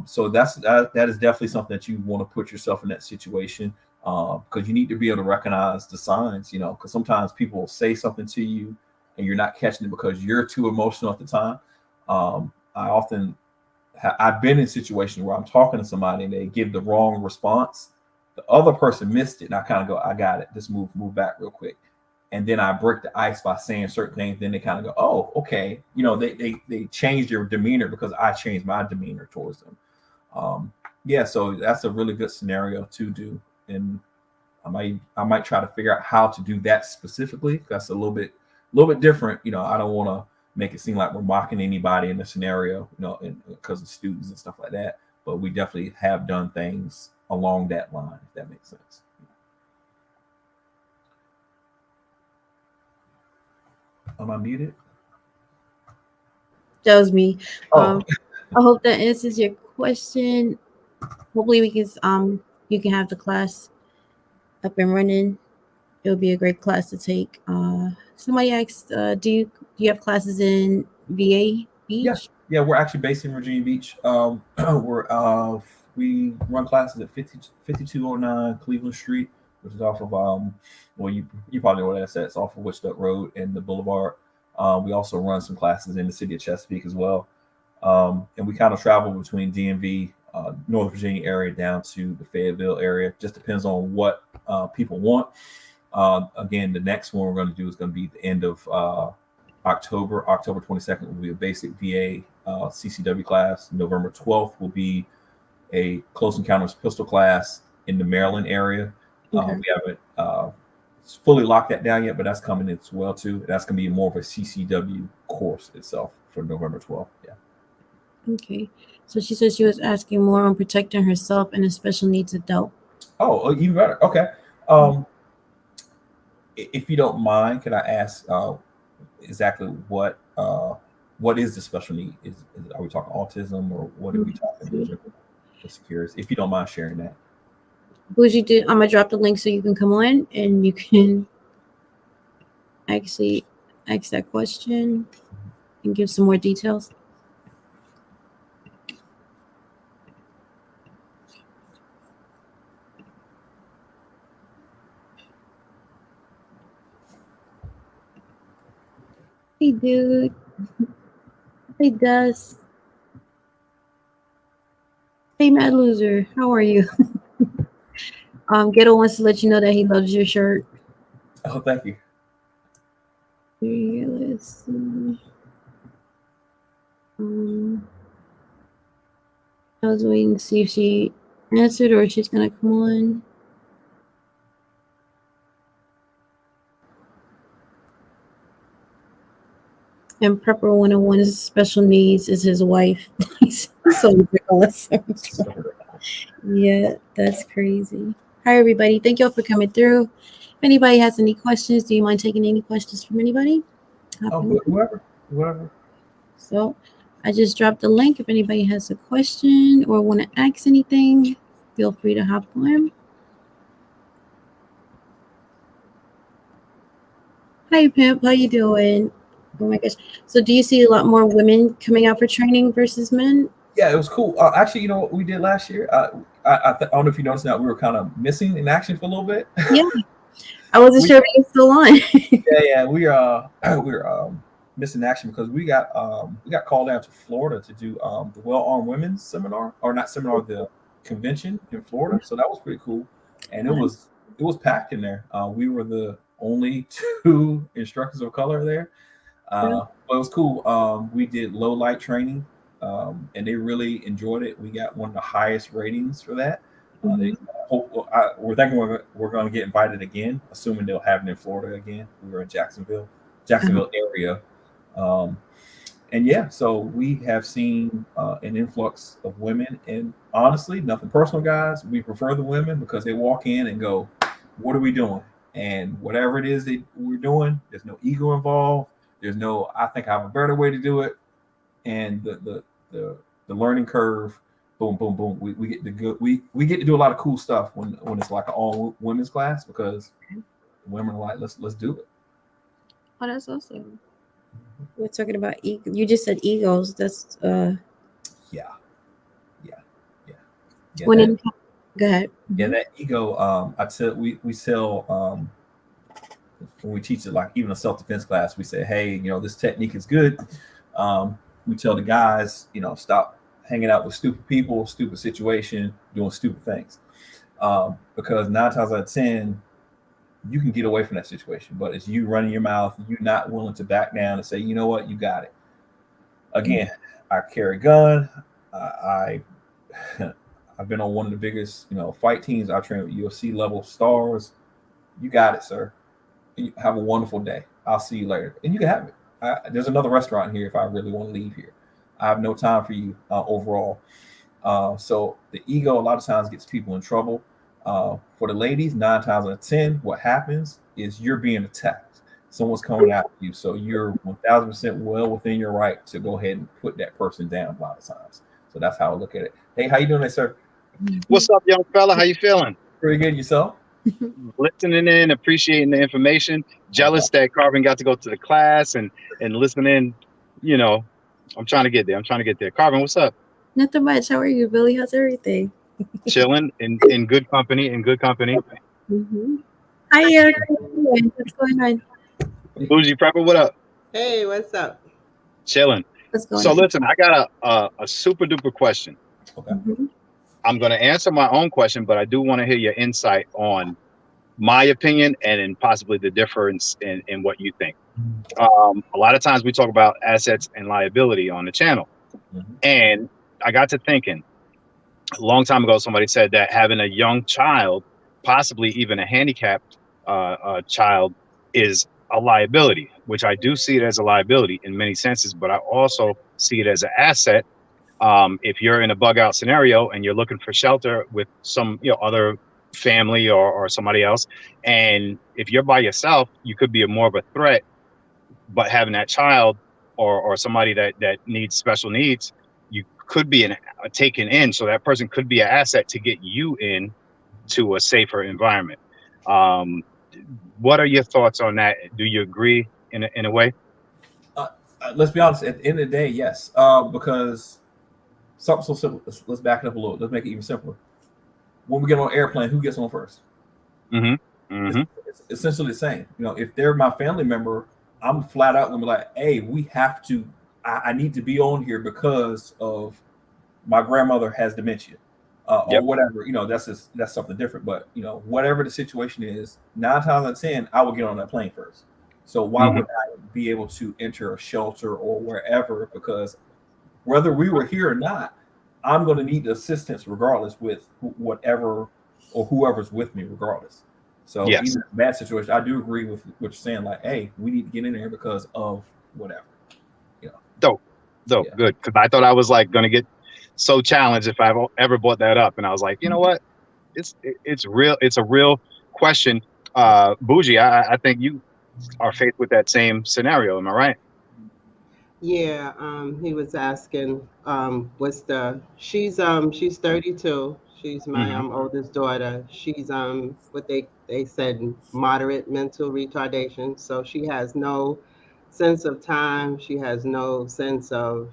So that is definitely something that you want to put yourself in that situation, because you need to be able to recognize the signs, because sometimes people will say something to you and you're not catching it because you're too emotional at the time. I've been in situations where I'm talking to somebody and they give the wrong response. The other person missed it, and I kind of go, I got it. Just move back real quick. And then I break the ice by saying certain things. Then they kind of go, oh, okay. They changed their demeanor because I changed my demeanor towards them. So that's a really good scenario to do. And I might try to figure out how to do that specifically. That's a little bit different. I don't want to make it seem like we're mocking anybody in the scenario, because of students and stuff like that. But we definitely have done things along that line, if that makes sense. Am I muted? That was me. Oh, I hope that answers your question. Hopefully we can you can have the class up and running. It'll be a great class to take. Somebody asked, do you have classes in VA yeah, Beach? yeah. We're actually based in Virginia Beach. We run classes at 5209 Cleveland Street, which is off of well, you probably know where that's at. It's off of Wichita Road and the Boulevard. We also run some classes in the city of Chesapeake as well. And we kind of travel between DMV, North Virginia area down to the Fayetteville area. Just depends on what people want. Again, the next one we're going to do is going to be the end of October. October 22nd will be a basic VA CCW class. November 12th will be a close encounters pistol class in the Maryland area. Okay. We haven't fully locked that down yet, but that's coming as well too. That's going to be more of a CCW course itself for November 12th. Yeah. Okay. So she said she was asking more on protecting herself and a special needs adult. Oh, even better. Okay. If you don't mind, can I ask exactly what is the special need? Are we talking autism or what are we talking? Just curious. If you don't mind sharing that. Bougie did. I'm gonna drop the link so you can come on and you can actually ask that question and give some more details. Hey, dude. Hey, Dust. Hey, Mad Loser. How are you? Ghetto wants to let you know that he loves your shirt. Oh, thank you. Here, let's see. I was waiting to see if she answered or if she's gonna come on. And Prepper 101's special needs is his wife. So ridiculous. Yeah, that's crazy. Hi, everybody. Thank y'all for coming through. If anybody has any questions, do you mind taking any questions from anybody? Oh, whoever. So I just dropped the link. If anybody has a question or want to ask anything, feel free to hop on. Hi, Pimp. How you doing? Oh my gosh. So do you see a lot more women coming out for training versus men? Yeah, it was cool. Actually, you know what we did last year? I don't know if you noticed that we were kind of missing in action for a little bit. Yeah. I wasn't sure if you were still on. Yeah, we were missing action because we got called down to Florida to do the Well Armed Women's seminar, or not seminar, the convention in Florida. So that was pretty cool, and it was packed in there. We were the only two instructors of color there. But it was cool. We did low light training, and they really enjoyed it. We got one of the highest ratings for that. We're thinking we're going to get invited again, assuming they'll have it in Florida again. We were in Jacksonville area. And yeah, so we have seen an influx of women, and honestly, nothing personal, guys. We prefer the women because they walk in and go, "What are we doing?" And whatever it is that we're doing, there's no ego involved. There's no, I think I have a better way to do it, and the learning curve, boom, boom, boom. We get to go. We get to do a lot of cool stuff when it's like an all women's class because women are like, let's do it. Oh, that's awesome. We're talking about you just said egos. That's Yeah. Go ahead. Yeah, that ego. I tell we tell when we teach it, like even a self-defense class, we say, hey, you know, this technique is good. We tell the guys, you know, stop hanging out with stupid people, stupid situation, doing stupid things, because 9 times out of 10. You can get away from that situation, but it's you running your mouth. You're not willing to back down and say, you know what, you got it. Again, I carry a gun. I've been on one of the biggest, you know, fight teams. I train with UFC level stars. You got it, sir. You have a wonderful day. I'll see you later, and you can have it. There's another restaurant here if I really want to leave here. I have no time for you overall. So the ego a lot of times gets people in trouble. For the ladies, 9 times out of 10, what happens is you're being attacked. someone's coming after you. So you're 1000% well within your right to go ahead and put that person down a lot of times. So that's how I look at it. Hey, how you doing, sir? What's up, young fella? How you feeling? Pretty good. Yourself? Listening in, appreciating the information. Jealous that Carvin got to go to the class and listen in. You know, I'm trying to get there. Carvin, what's up? Nothing much. How are you, Billy? How's everything? Chilling in good company. Mm-hmm. Hi, Eric. What's going on? Bougie Prepper, what up? Hey, what's up? Chilling. What's going So on? listen, I got a super duper question. Okay. Mm-hmm. I'm going to answer my own question, but I do want to hear your insight on my opinion and in possibly the difference in what you think. A lot of times we talk about assets and liability on the channel. And I got to thinking a long time ago, somebody said that having a young child, possibly even a handicapped child, is a liability, which I do see it as a liability in many senses, but I also see it as an asset. If you're in a bug out scenario and you're looking for shelter with some other family or somebody else, and if you're by yourself, you could be more of a threat. But having that child or somebody that needs special needs, you could be taken in, so that person could be an asset to get you in to a safer environment. What are your thoughts on that? Do you agree in a way? Let's be honest. At the end of the day, yes, because something so simple. Let's back it up a little. Let's make it even simpler. When we get on an airplane, who gets on first? It's essentially the same. If they're my family member, I'm flat out gonna be like, hey, we have to. I need to be on here because of my grandmother has dementia, or whatever. That's something different. But whatever the situation is, 9 times out of 10, I will get on that plane first. So why would I be able to enter a shelter or wherever? Because whether we were here or not, I'm going to need the assistance regardless with whatever or whoever's with me regardless. So even in that situation, I do agree with what you're saying. Like, hey, we need to get in there because of whatever. Dope, good. Because I thought I was like going to get so challenged if I ever brought that up, and I was like, you know what? It's real. It's a real question. Bougie, I think you are faced with that same scenario. Am I right? Yeah, he was asking, she's 32. She's my oldest daughter. She's what they said moderate mental retardation. So she has no sense of time. She has no sense of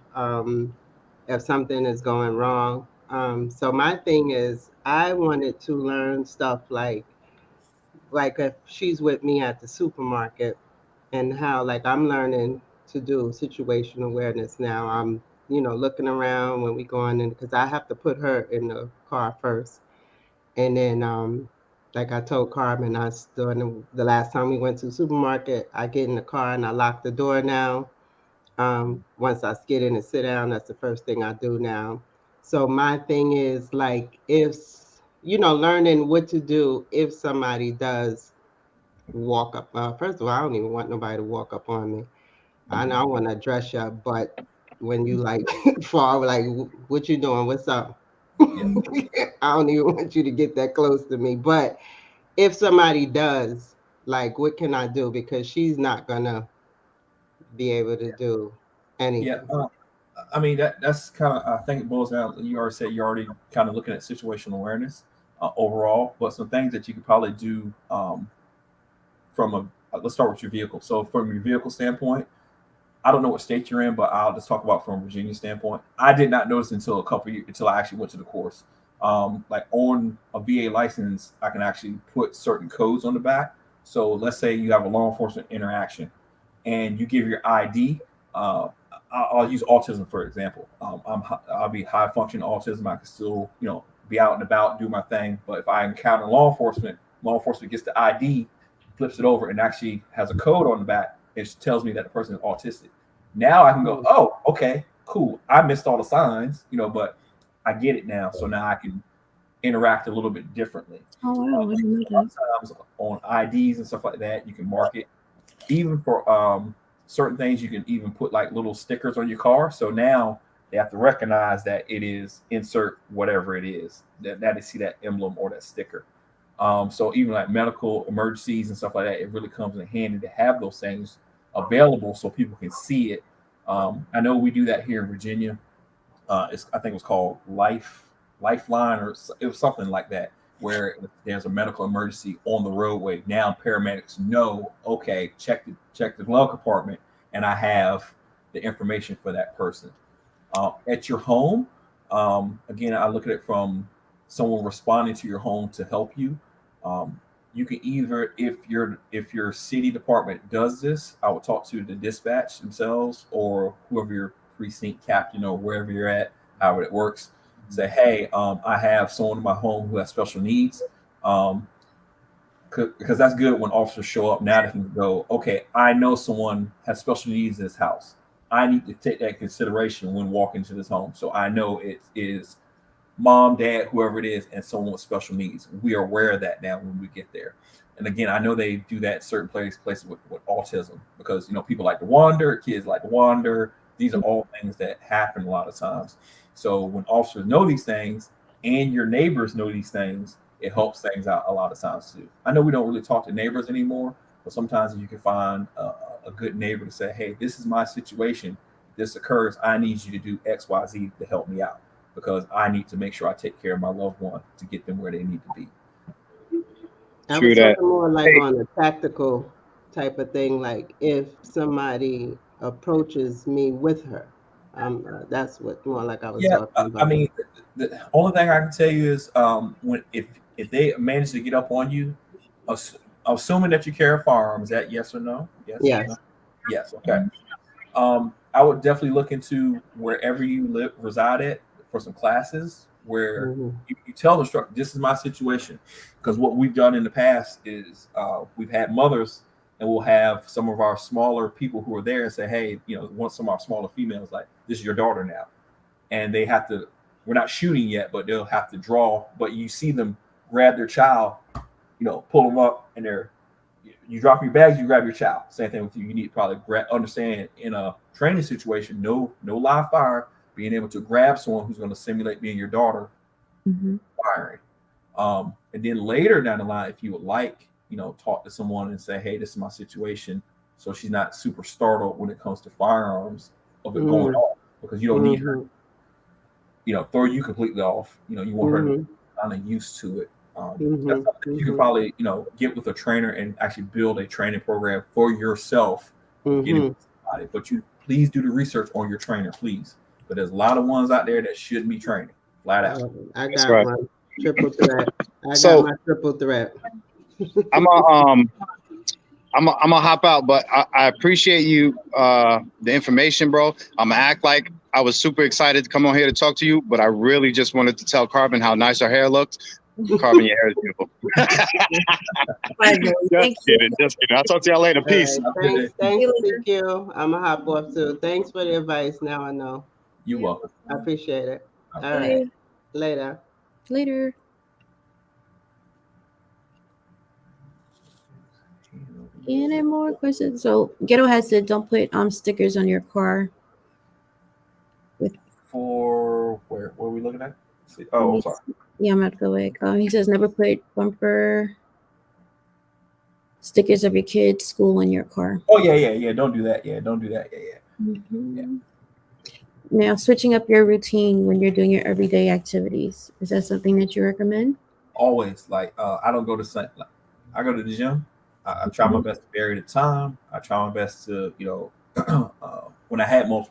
if something is going wrong. So my thing is, I wanted to learn stuff like if she's with me at the supermarket, and how like I'm learning to do situational awareness now. I'm looking around when we going in, because I have to put her in the car first, and then like I told Carmen, during the last time we went to the supermarket, I get in the car and I lock the door now. Once I get in and sit down, that's the first thing I do now. So my thing is like, if learning what to do if somebody does walk up. First of all, I don't even want nobody to walk up on me. I know I want to dress you up, but when you like fall, like, what you doing? What's up? I don't even want you to get that close to me. But if somebody does, like, what can I do? Because she's not gonna be able to do anything. I mean that's kind of, I think it boils down. You already said you're already kind of looking at situational awareness overall, but some things that you could probably do from let's start with your vehicle. So from your vehicle standpoint, I don't know what state you're in, but I'll just talk about from Virginia standpoint. I did not notice until a couple years, until I actually went to the course. Like on a VA license, I can actually put certain codes on the back. So let's say you have a law enforcement interaction and you give your ID. I'll use autism for example. I'll be high functioning autism. I can still, be out and about, do my thing. But if I encounter law enforcement gets the ID, flips it over, and actually has a code on the back. It tells me that the person is autistic. Now I can go, oh, okay, cool. I missed all the signs, but I get it now. So now I can interact a little bit differently. Oh wow! Sometimes on IDs and stuff like that, you can mark it. Even for certain things, you can even put like little stickers on your car. So now they have to recognize that it is insert whatever it is. That they see that emblem or that sticker. So even like medical emergencies and stuff like that, it really comes in handy to have those things available so people can see it. I know we do that here in Virginia. I think it was called Lifeline, or it was something like that, where if there's a medical emergency on the roadway, now paramedics know, okay, check the glove compartment, and I have the information for that person. At your home, again, I look at it from someone responding to your home to help you. You can either, if your city department does this, I would talk to the dispatch themselves or whoever your precinct captain or wherever you're at, however it works. Say, hey, I have someone in my home who has special needs. Because that's good when officers show up. Now they can go, okay, I know someone has special needs in this house. I need to take that into consideration when walking into this home. So I know it is mom, dad, whoever it is, and someone with special needs. We are aware of that now when we get there. And again, I know they do that in certain places with autism, because people like to wander, kids like to wander. These are all things that happen a lot of times. So when officers know these things and your neighbors know these things, it helps things out a lot of times too. I know we don't really talk to neighbors anymore, but sometimes you can find a good neighbor to say, hey, this is my situation. This occurs. I need you to do X, Y, Z to help me out, because I need to make sure I take care of my loved one to get them where they need to be. I was talking more like on a tactical type of thing, like if somebody approaches me with her. That's what more like I was talking about. I mean, the only thing I can tell you is if they manage to get up on you, assuming that you carry a firearm, is that yes or no? Yes. No? Yes. Okay. I would definitely look into wherever you reside at for some classes where you tell the instructor, this is my situation. Because what we've done in the past is we've had mothers, and we'll have some of our smaller people who are there and say, hey, some of our smaller females, like, this is your daughter now. And they have to, we're not shooting yet, but they'll have to draw. But you see them grab their child, pull them up, and you drop your bags, you grab your child. Same thing with you. You need to probably understand in a training situation, no live fire, being able to grab someone who's going to simulate being your daughter firing. And then later down the line, if you would like, talk to someone and say, hey, this is my situation, so she's not super startled when it comes to firearms of it going off, because you don't need her, throw you completely off. You want her to be kind of used to it. That's something you can probably, get with a trainer and actually build a training program for yourself. But you please do the research on your trainer, please. But there's a lot of ones out there that shouldn't be training, flat out. I got my triple threat. Got my triple threat. I'm gonna hop out, but I appreciate you the information, bro. I'm gonna act like I was super excited to come on here to talk to you, but I really just wanted to tell Carbon how nice her hair looked. Carbon, your hair is beautiful. Just kidding. I'll talk to y'all later. Peace. Right. Thanks, CQ. I'm gonna hop off too. Thanks for the advice. Now I know. You're welcome. I appreciate it. All right. Later. Any more questions? So Ghetto has said don't put stickers on your car. For where are we looking at? Oh, sorry. Yeah, I'm gonna go back. He says never put bumper stickers of your kid's school in your car. Oh yeah. Don't do that. Yeah, don't do that. Yeah. Now, switching up your routine when you're doing your everyday activities, is that something that you recommend? Always. Like I don't go to I go to the gym. I try my best to vary the time. I try my best to when I had more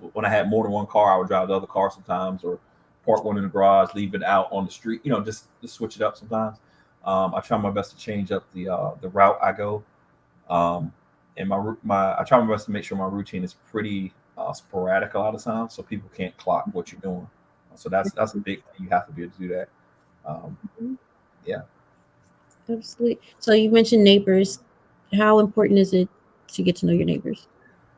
than one car, I would drive the other car sometimes, or park one in the garage, leave it out on the street. Just switch it up sometimes. I try my best to change up the route I go, and I try my best to make sure my routine is pretty sporadic a lot of times, so people can't clock what you're doing. So that's a big thing. You have to be able to do that. Yeah. Absolutely. So you mentioned neighbors. How important is it to get to know your neighbors?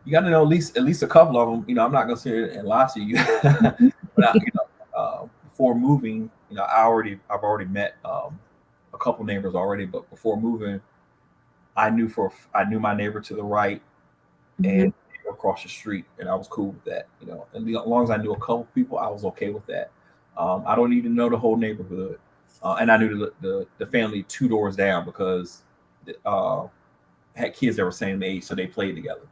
You got to know at least a couple of them. I'm not gonna sit here and lie to you. But before moving, I've already met a couple neighbors already. But before moving, I knew my neighbor to the right and across the street, and I was cool with that. And as long as I knew a couple people, I was okay with that. I don't need to know the whole neighborhood, And I knew the family 2 doors down because had kids that were same age, so they played together.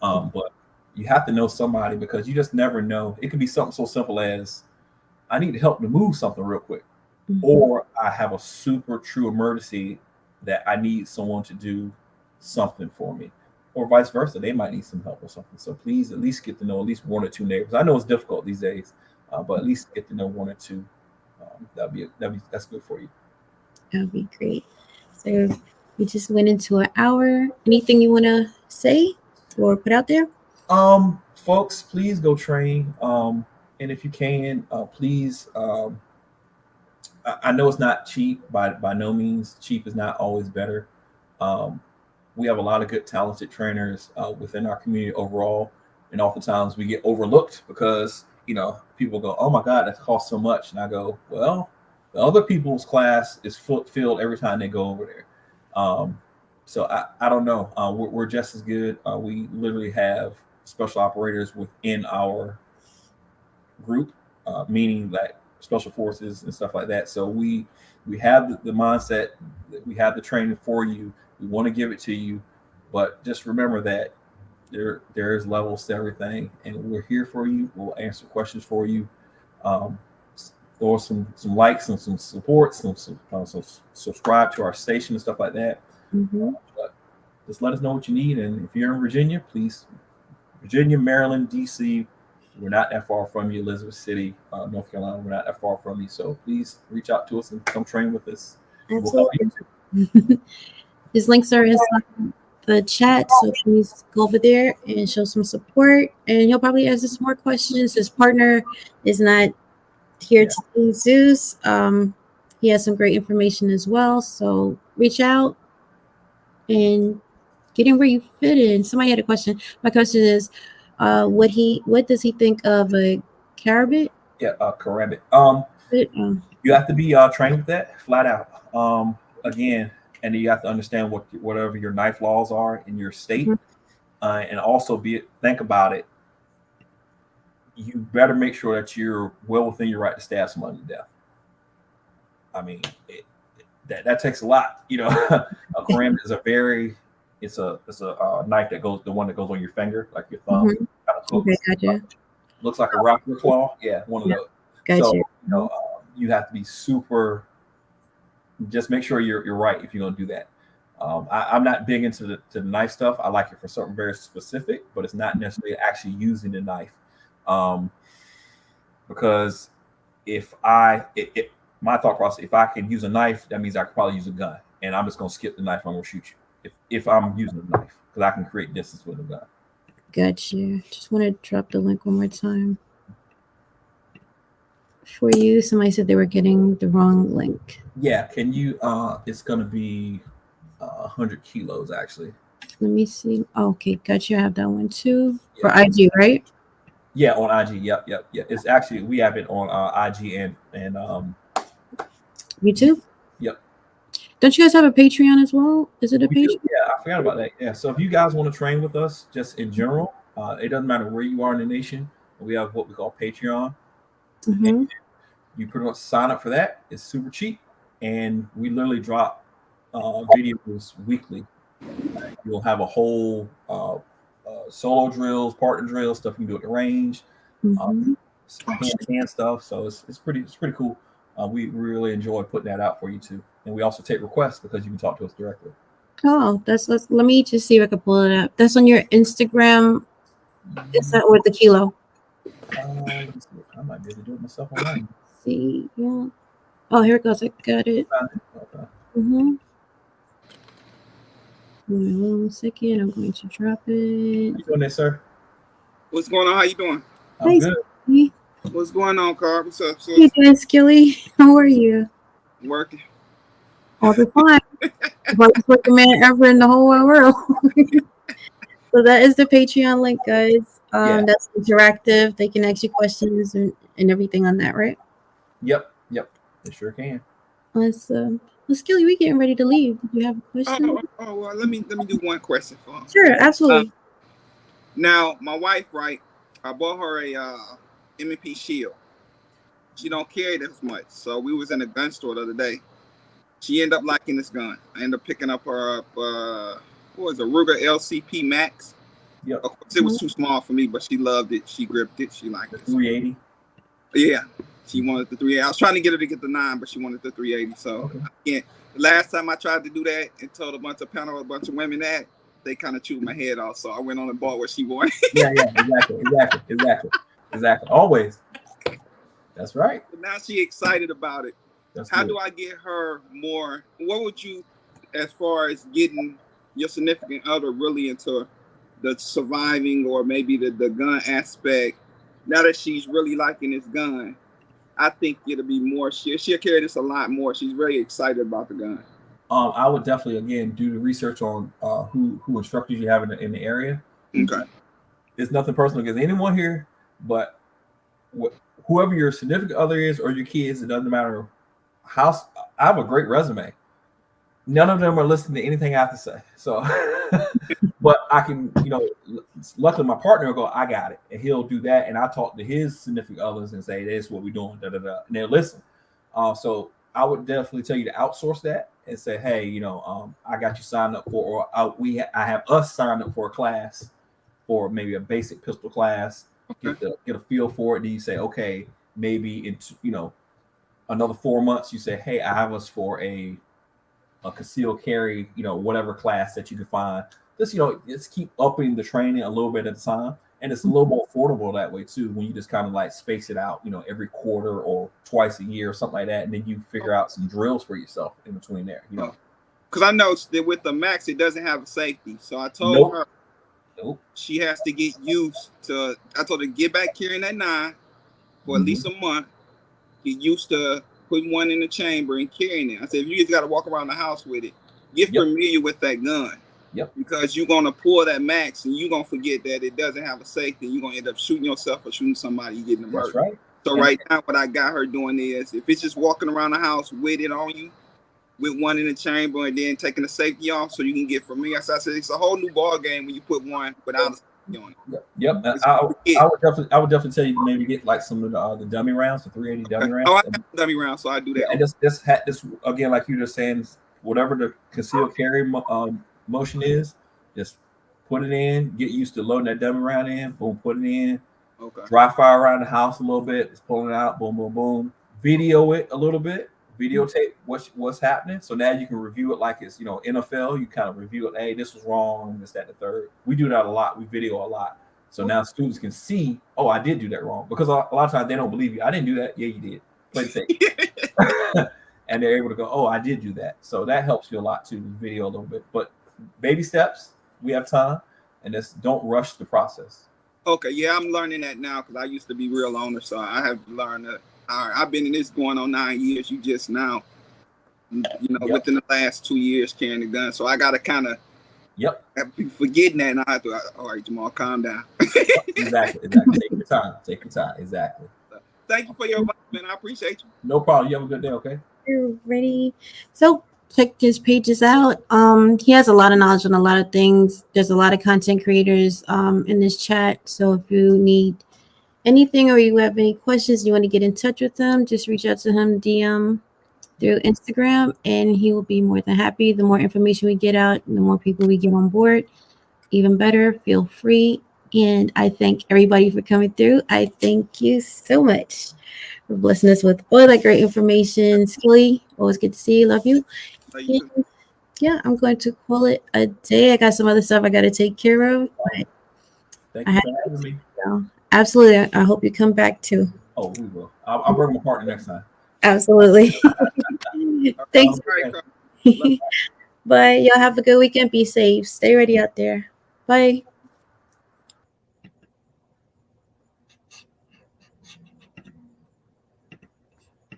But you have to know somebody because you just never know. It could be something so simple as I need help to move something real quick, or I have a super true emergency that I need someone to do something for me, or vice versa. They might need some help or something. So please at least get to know at least 1 or 2 neighbors. I know it's difficult these days, but at least get to know 1 or 2. That's good for you. That would be great. So we just went into an hour. Anything you want to say or put out there? Folks, please go train. And if you can, please. I know it's not cheap by no means. Cheap is not always better. We have a lot of good, talented trainers within our community overall, and oftentimes we get overlooked because people go, "Oh my God, that costs so much," and I go, "Well, the other people's class is filled every time they go over there." So I don't know. We're just as good. We literally have special operators within our group, meaning like special forces and stuff like that. So we have the mindset, we have the training for you. We want to give it to you, but just remember that there is levels to everything, and we're here for you. We'll answer questions for you. Throw some likes and some support, some subscribe to our station and stuff like that. But just let us know what you need, and if you're in Virginia, please, Virginia, Maryland, DC, we're not that far from you. Elizabeth City, North Carolina, we're not that far from you. So please reach out to us and come train with us. Absolutely. His links are inside the chat, so please go over there and show some support. And he'll probably ask us more questions. His partner is not here today, Zeus. He has some great information as well. So reach out and get in where you fit in. Somebody had a question. My question is, what does he think of a carabit? Yeah, carabit. You have to be trained with that flat out. Again, and you have to understand whatever your knife laws are in your state, and also think about it. You better make sure that you're well within your right to stab somebody to death. I mean, that takes a lot. A carabit is it's a knife that goes, the one that goes on your finger, like your thumb. Kind of Okay, gotcha. Looks like a raptor claw. Yeah, one of those. Gotcha. So you have to be super. Just make sure you're right if you're going to do that. I'm not big into the knife stuff. I like it for something very specific, but it's not necessarily actually using the knife. Because my thought process, if I can use a knife, that means I could probably use a gun, and I'm just going to skip the knife. I'm going to shoot you if I'm using a knife, because I can create distance with a gun. Gotcha. Just want to drop the link one more time for you. Somebody said they were getting the wrong link. Yeah, can you? It's going to be 100 kilos actually. Let me see. Okay, gotcha. I have that one too for IG, right? Yeah, on IG. Yep. It's actually, we have it on IG and YouTube. Yep. Don't you guys have a Patreon as well? Is it a Patreon? Yeah, I forgot about that. Yeah. So if you guys want to train with us, just in general, it doesn't matter where you are in the nation. We have what we call Patreon. You pretty much sign up for that. It's super cheap, and we literally drop videos weekly. You'll have a whole solo drills, partner drills, stuff you can do at the range, hand-to-hand stuff. So it's pretty cool. We really enjoy putting that out for you too, and we also take requests because you can talk to us directly. Oh, let me just see if I can pull it up. That's on your Instagram. Is that with the kilo? Let me see. I might be able to do it myself online. See, yeah. Oh, here it goes. I got it. Okay. One second. I'm going to drop it. How you doing there, sir? What's going on? How you doing? I'm good. Skilly. What's going on, Carl? What's up, sis? Hey, doing, Skilly? How are you? Working. All the time. Most working man ever in the whole wide world. So that is the Patreon link, guys. That's interactive. They can ask you questions and everything on that, right? Yep. They sure can. Awesome. Well, Skilly, we getting ready to leave. Do you have a question? Oh, well, let me do one question for him. Sure, absolutely. Now, my wife, right? I bought her a M&P shield. she don't carry it as much. So we was in a gun store the other day. She ended up liking this gun. I ended up picking up her what was it, Ruger LCP Max. Yep. Of course, it was too small for me, but she loved it. She gripped it. She liked it. 380. Yeah, she wanted the 380. I was trying to get her to get the 9, but she wanted the 380. So I can't. The last time I tried to do that and told a bunch of women that, they kind of chewed my head off. So I went on and bought what she wanted. Yeah, exactly. Always. That's right. But now she excited about it. That's How good. do I get her more? What would you, as far as getting your significant other really into the surviving or maybe the gun aspect? Now that she's really liking this gun, I think it'll be more. She'll carry this a lot more. She's very excited about the gun. I would definitely again do the research on who instructors you have in the area. Okay. It's nothing personal against anyone here, but whoever your significant other is or your kids, it doesn't matter. I have a great resume. None of them are listening to anything I have to say. So, but I can, luckily my partner will go, I got it. And he'll do that. And I talk to his significant others and say, this is what we're doing, da, da, da. And they'll listen. So I would definitely tell you to outsource that and say, hey, I got you signed up for, or I have us signed up for a class for maybe a basic pistol class, get a feel for it. Then you say, okay, maybe in, another 4 months, you say, hey, I have us for a concealed carry, whatever class that you can find. Just keep upping the training a little bit at a time. And it's a little more affordable that way too, when you just kind of like space it out, every quarter or twice a year or something like that. And then you figure out some drills for yourself in between there, Because I know that with the Max, it doesn't have a safety. So I told her she has to get used to, I told her to get back carrying that 9 for at least a month. Get used to putting one in the chamber and carrying it. I said, if you just got to walk around the house with it, get familiar with that gun. Yep. Because you're going to pull that Max and you're going to forget that it doesn't have a safety. You're going to end up shooting yourself or shooting somebody, you getting them hurt. That's right. So right now, what I got her doing is, if it's just walking around the house with it on you, with one in the chamber and then taking the safety off so you can get familiar. I said, it's a whole new ball game when you put one without a safety on it. Yep. I would definitely tell you to maybe get like some of the dummy rounds, the 380 dummy rounds. Oh, I have dummy rounds, so I do that. And this again, like you just saying, whatever the concealed carry motion is, just put it in, get used to loading that dummy round in, boom, put it in. Okay. Dry fire around the house a little bit, just pulling it out, boom, boom, boom. Video it a little bit, videotape what's happening. So now you can review it like it's NFL. You kind of review it, hey, this was wrong, this, that, the third. We do that a lot. We video a lot. So now students can see, oh, I did do that wrong. Because a lot of times they don't believe you. I didn't do that. Yeah, you did. Play the safe. And they're able to go, oh, I did do that. So that helps you a lot too, video a little bit. But baby steps, we have time, and just don't rush the process. Okay, yeah, I'm learning that now because I used to be real owner, so I have learned that. All right, I've been in this going on 9 years. You just now, within the last 2 years carrying the gun. So I got to kind of forgetting that, and I have to, all right, Jamal, calm down. Exactly. Take your time. Exactly. Thank you for your advice, man. I appreciate you. No problem. You have a good day, okay? You're ready. So check his pages out. He has a lot of knowledge on a lot of things. There's a lot of content creators in this chat. So if you need anything or you have any questions, you want to get in touch with him, just reach out to him, DM through Instagram, and he will be more than happy. The more information we get out, the more people we get on board, even better. Feel free. And I thank everybody for coming through. I thank you so much for blessing us with all that great information. Skilly, always good to see you. Love you. And yeah, I'm going to call it a day. I got some other stuff I got to take care of. But Thank you for having me. Absolutely. I hope you come back too. Oh, we will. I'll bring my partner next time. Absolutely. Thanks. Right, Bye. Y'all have a good weekend. Be safe. Stay ready out there. Bye.